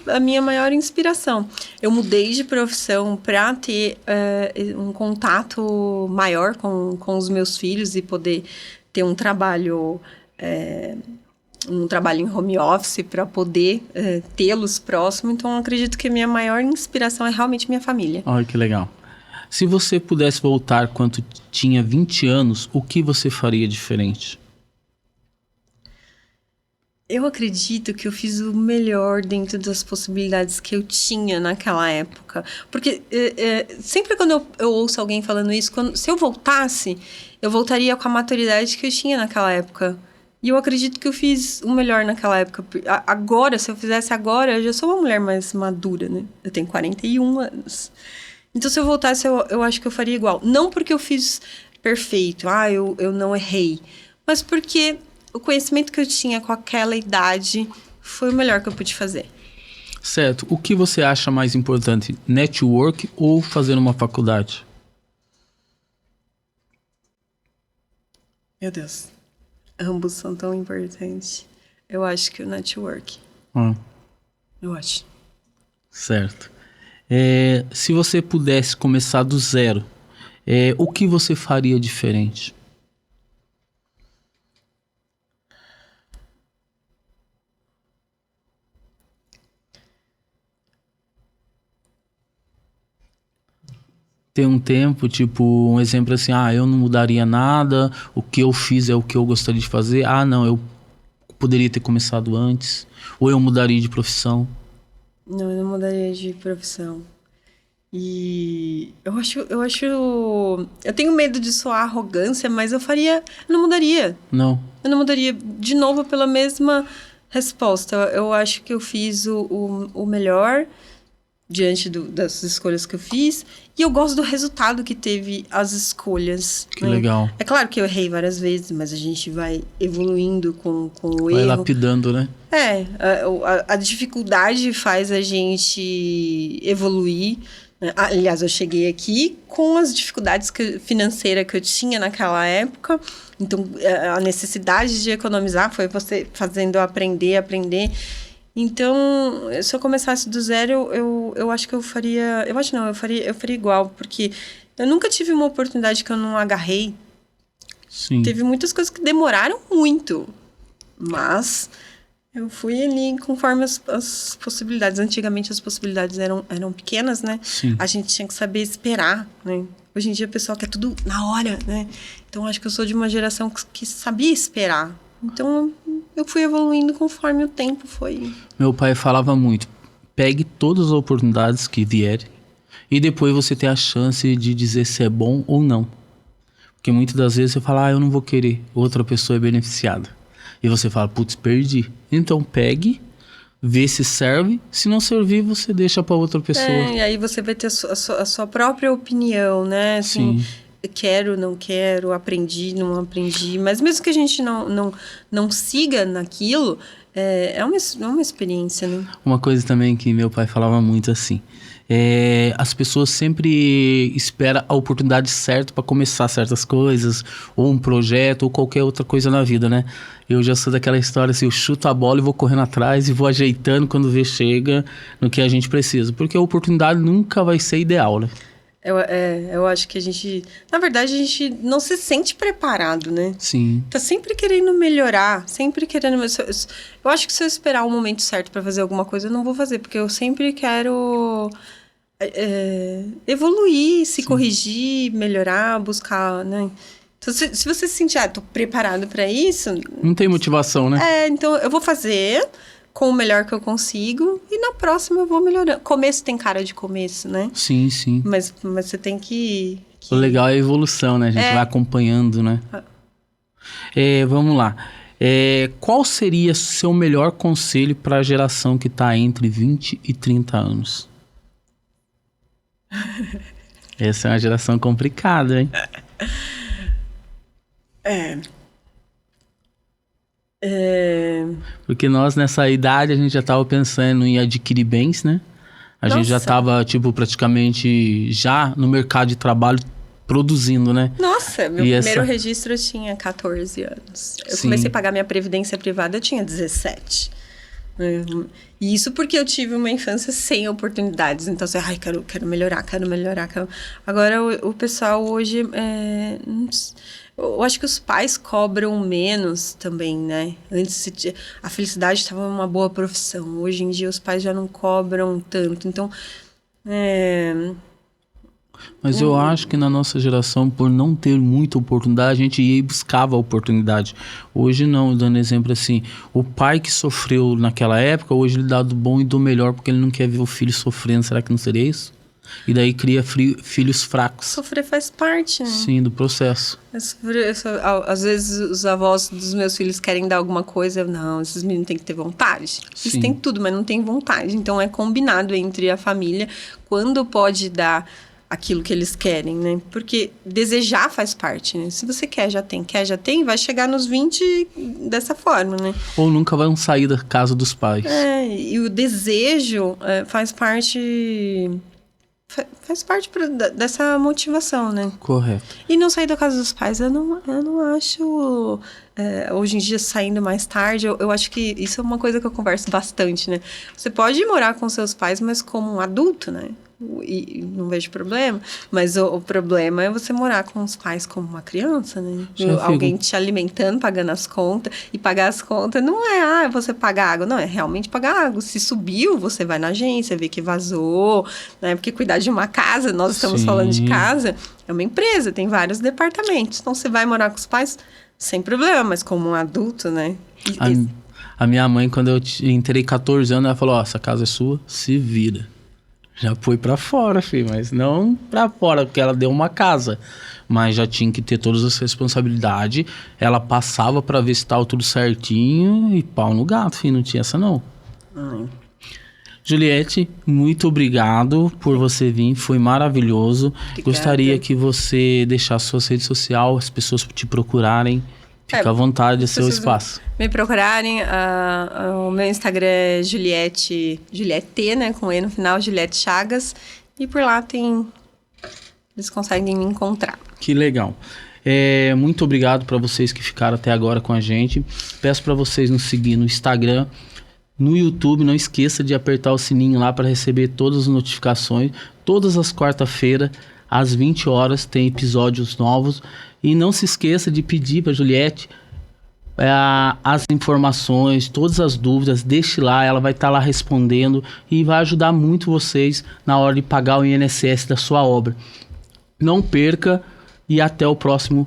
a minha maior inspiração. Eu mudei de profissão para ter um contato maior com os meus filhos e poder ter um trabalho em home office para poder tê-los próximo. Então, eu acredito que a minha maior inspiração é realmente minha família. Olha que legal. Se você pudesse voltar quando tinha 20 anos, o que você faria diferente? Eu acredito que eu fiz o melhor dentro das possibilidades que eu tinha naquela época. Porque sempre quando eu ouço alguém falando isso, se eu voltasse, eu voltaria com a maturidade que eu tinha naquela época. E eu acredito que eu fiz o melhor naquela época. Agora, se eu fizesse agora, eu já sou uma mulher mais madura, né? Eu tenho 41 anos. Então, se eu voltasse, eu acho que eu faria igual. Não porque eu fiz perfeito, eu não errei. Mas porque o conhecimento que eu tinha com aquela idade foi o melhor que eu pude fazer. Certo. O que você acha mais importante, network ou fazer uma faculdade? Meu Deus. Ambos são tão importantes. Eu acho que o network. Eu acho. Certo. Se você pudesse começar do zero, o que você faria diferente? Tem um tempo, tipo, um exemplo assim, eu não mudaria nada, o que eu fiz é o que eu gostaria de fazer, não, eu poderia ter começado antes, ou eu mudaria de profissão. Não, eu não mudaria de profissão. E eu acho... Eu tenho medo de soar arrogância, mas eu não mudaria. Não. Eu não mudaria de novo pela mesma resposta. Eu acho que eu fiz o melhor diante das escolhas que eu fiz. E eu gosto do resultado que teve as escolhas. Que legal. É claro que eu errei várias vezes, mas a gente vai evoluindo com o erro. Vai lapidando, né? A dificuldade faz a gente evoluir. Aliás, eu cheguei aqui com as dificuldades financeiras que eu tinha naquela época. Então, a necessidade de economizar foi você fazendo eu aprender. Então, se eu começasse do zero, eu acho que eu faria... Eu acho não, eu faria igual. Porque eu nunca tive uma oportunidade que eu não agarrei. Sim. Teve muitas coisas que demoraram muito. Mas... eu fui ali conforme as possibilidades. Antigamente as possibilidades eram pequenas, né? Sim. A gente tinha que saber esperar, né? Hoje em dia o pessoal quer tudo na hora, né? Então acho que eu sou de uma geração que sabia esperar. Então eu fui evoluindo conforme o tempo foi. Meu pai falava muito, pegue todas as oportunidades que vierem e depois você tem a chance de dizer se é bom ou não. Porque muitas das vezes você fala, eu não vou querer, outra pessoa é beneficiada. E você fala, putz, perdi. Então pegue, vê se serve. Se não servir, você deixa para outra pessoa. E aí você vai ter a sua própria opinião, né? Assim, Sim. Quero, não quero, aprendi, não aprendi. Mas mesmo que a gente não siga naquilo, é uma experiência, né? Uma coisa também que meu pai falava muito assim, as pessoas sempre esperam a oportunidade certa para começar certas coisas, ou um projeto, ou qualquer outra coisa na vida, né? Eu já sou daquela história assim, eu chuto a bola e vou correndo atrás e vou ajeitando quando vê chega no que a gente precisa. Porque a oportunidade nunca vai ser ideal, né? Eu acho que na verdade, a gente não se sente preparado, né? Sim. Tá sempre querendo melhorar, sempre querendo... Eu acho que se eu esperar o momento certo para fazer alguma coisa, eu não vou fazer, porque eu sempre quero evoluir, se corrigir, melhorar, buscar, né? Então, se você se sentir, tô preparado para isso... Não tem motivação, né? Então eu vou fazer com o melhor que eu consigo e na próxima eu vou melhorando. Começo tem cara de começo, né? Sim, sim. Mas você tem que... O legal é a evolução, né? A gente vai acompanhando, né? Vamos lá. Qual seria seu melhor conselho para a geração que está entre 20 e 30 anos? Essa é uma geração complicada, hein? Porque nós, nessa idade, a gente já estava pensando em adquirir bens, né? A gente já estava, praticamente já no mercado de trabalho produzindo, né? Nossa, meu primeiro registro eu tinha 14 anos. Eu comecei a pagar minha previdência privada, eu tinha 17. E isso porque eu tive uma infância sem oportunidades. Então, assim, quero melhorar. Agora, o pessoal hoje... eu acho que os pais cobram menos também, né? Antes a felicidade estava numa boa profissão. Hoje em dia os pais já não cobram tanto. Então, Mas eu acho que na nossa geração, por não ter muita oportunidade, a gente ia e buscava a oportunidade. Hoje não, dando exemplo assim, o pai que sofreu naquela época, hoje ele dá do bom e do melhor porque ele não quer ver o filho sofrendo. Será que não seria isso? E daí cria filhos fracos. Sofrer faz parte, né? Sim, do processo. Às vezes os avós dos meus filhos querem dar alguma coisa. Não, esses meninos têm que ter vontade. Eles têm tudo, mas não têm vontade. Então é combinado entre a família quando pode dar aquilo que eles querem, né? Porque desejar faz parte, né? Se você quer, já tem, vai chegar nos 20 dessa forma, né? Ou nunca vão sair da casa dos pais. E o desejo faz parte dessa motivação, né? Correto. E não sair da casa dos pais, eu não acho... hoje em dia, saindo mais tarde, eu acho que isso é uma coisa que eu converso bastante, né? Você pode morar com seus pais, mas como um adulto, né? E não vejo problema, mas o problema é você morar com os pais como uma criança, né? Alguém te alimentando, pagando as contas, e pagar as contas não é, você pagar água, não, é realmente pagar água. Se subiu, você vai na agência, vê que vazou, né? Porque cuidar de uma casa, nós estamos falando de casa, é uma empresa, tem vários departamentos, então você vai morar com os pais sem problema, mas como um adulto, né? A minha mãe, quando eu entrei 14 anos, ela falou, essa casa é sua, se vira. Já foi pra fora, filho, mas não pra fora, porque ela deu uma casa. Mas já tinha que ter todas as responsabilidades. Ela passava pra ver se tava tudo certinho e pau no gato, filho, não tinha essa não. Juliette, muito obrigado por você vir, foi maravilhoso. Obrigada. Gostaria que você deixasse suas redes sociais, as pessoas te procurarem. Fica à vontade, é seu espaço. Me procurarem, o meu Instagram é Juliette, né, com E no final, Juliette Chagas, e por lá eles conseguem me encontrar. Que legal. Muito obrigado para vocês que ficaram até agora com a gente. Peço para vocês nos seguir no Instagram, no YouTube, não esqueça de apertar o sininho lá para receber todas as notificações. Todas as quarta-feiras, às 20 horas, tem episódios novos. E não se esqueça de pedir para a Juliette as informações, todas as dúvidas, deixe lá, ela vai estar lá respondendo e vai ajudar muito vocês na hora de pagar o INSS da sua obra. Não perca e até o próximo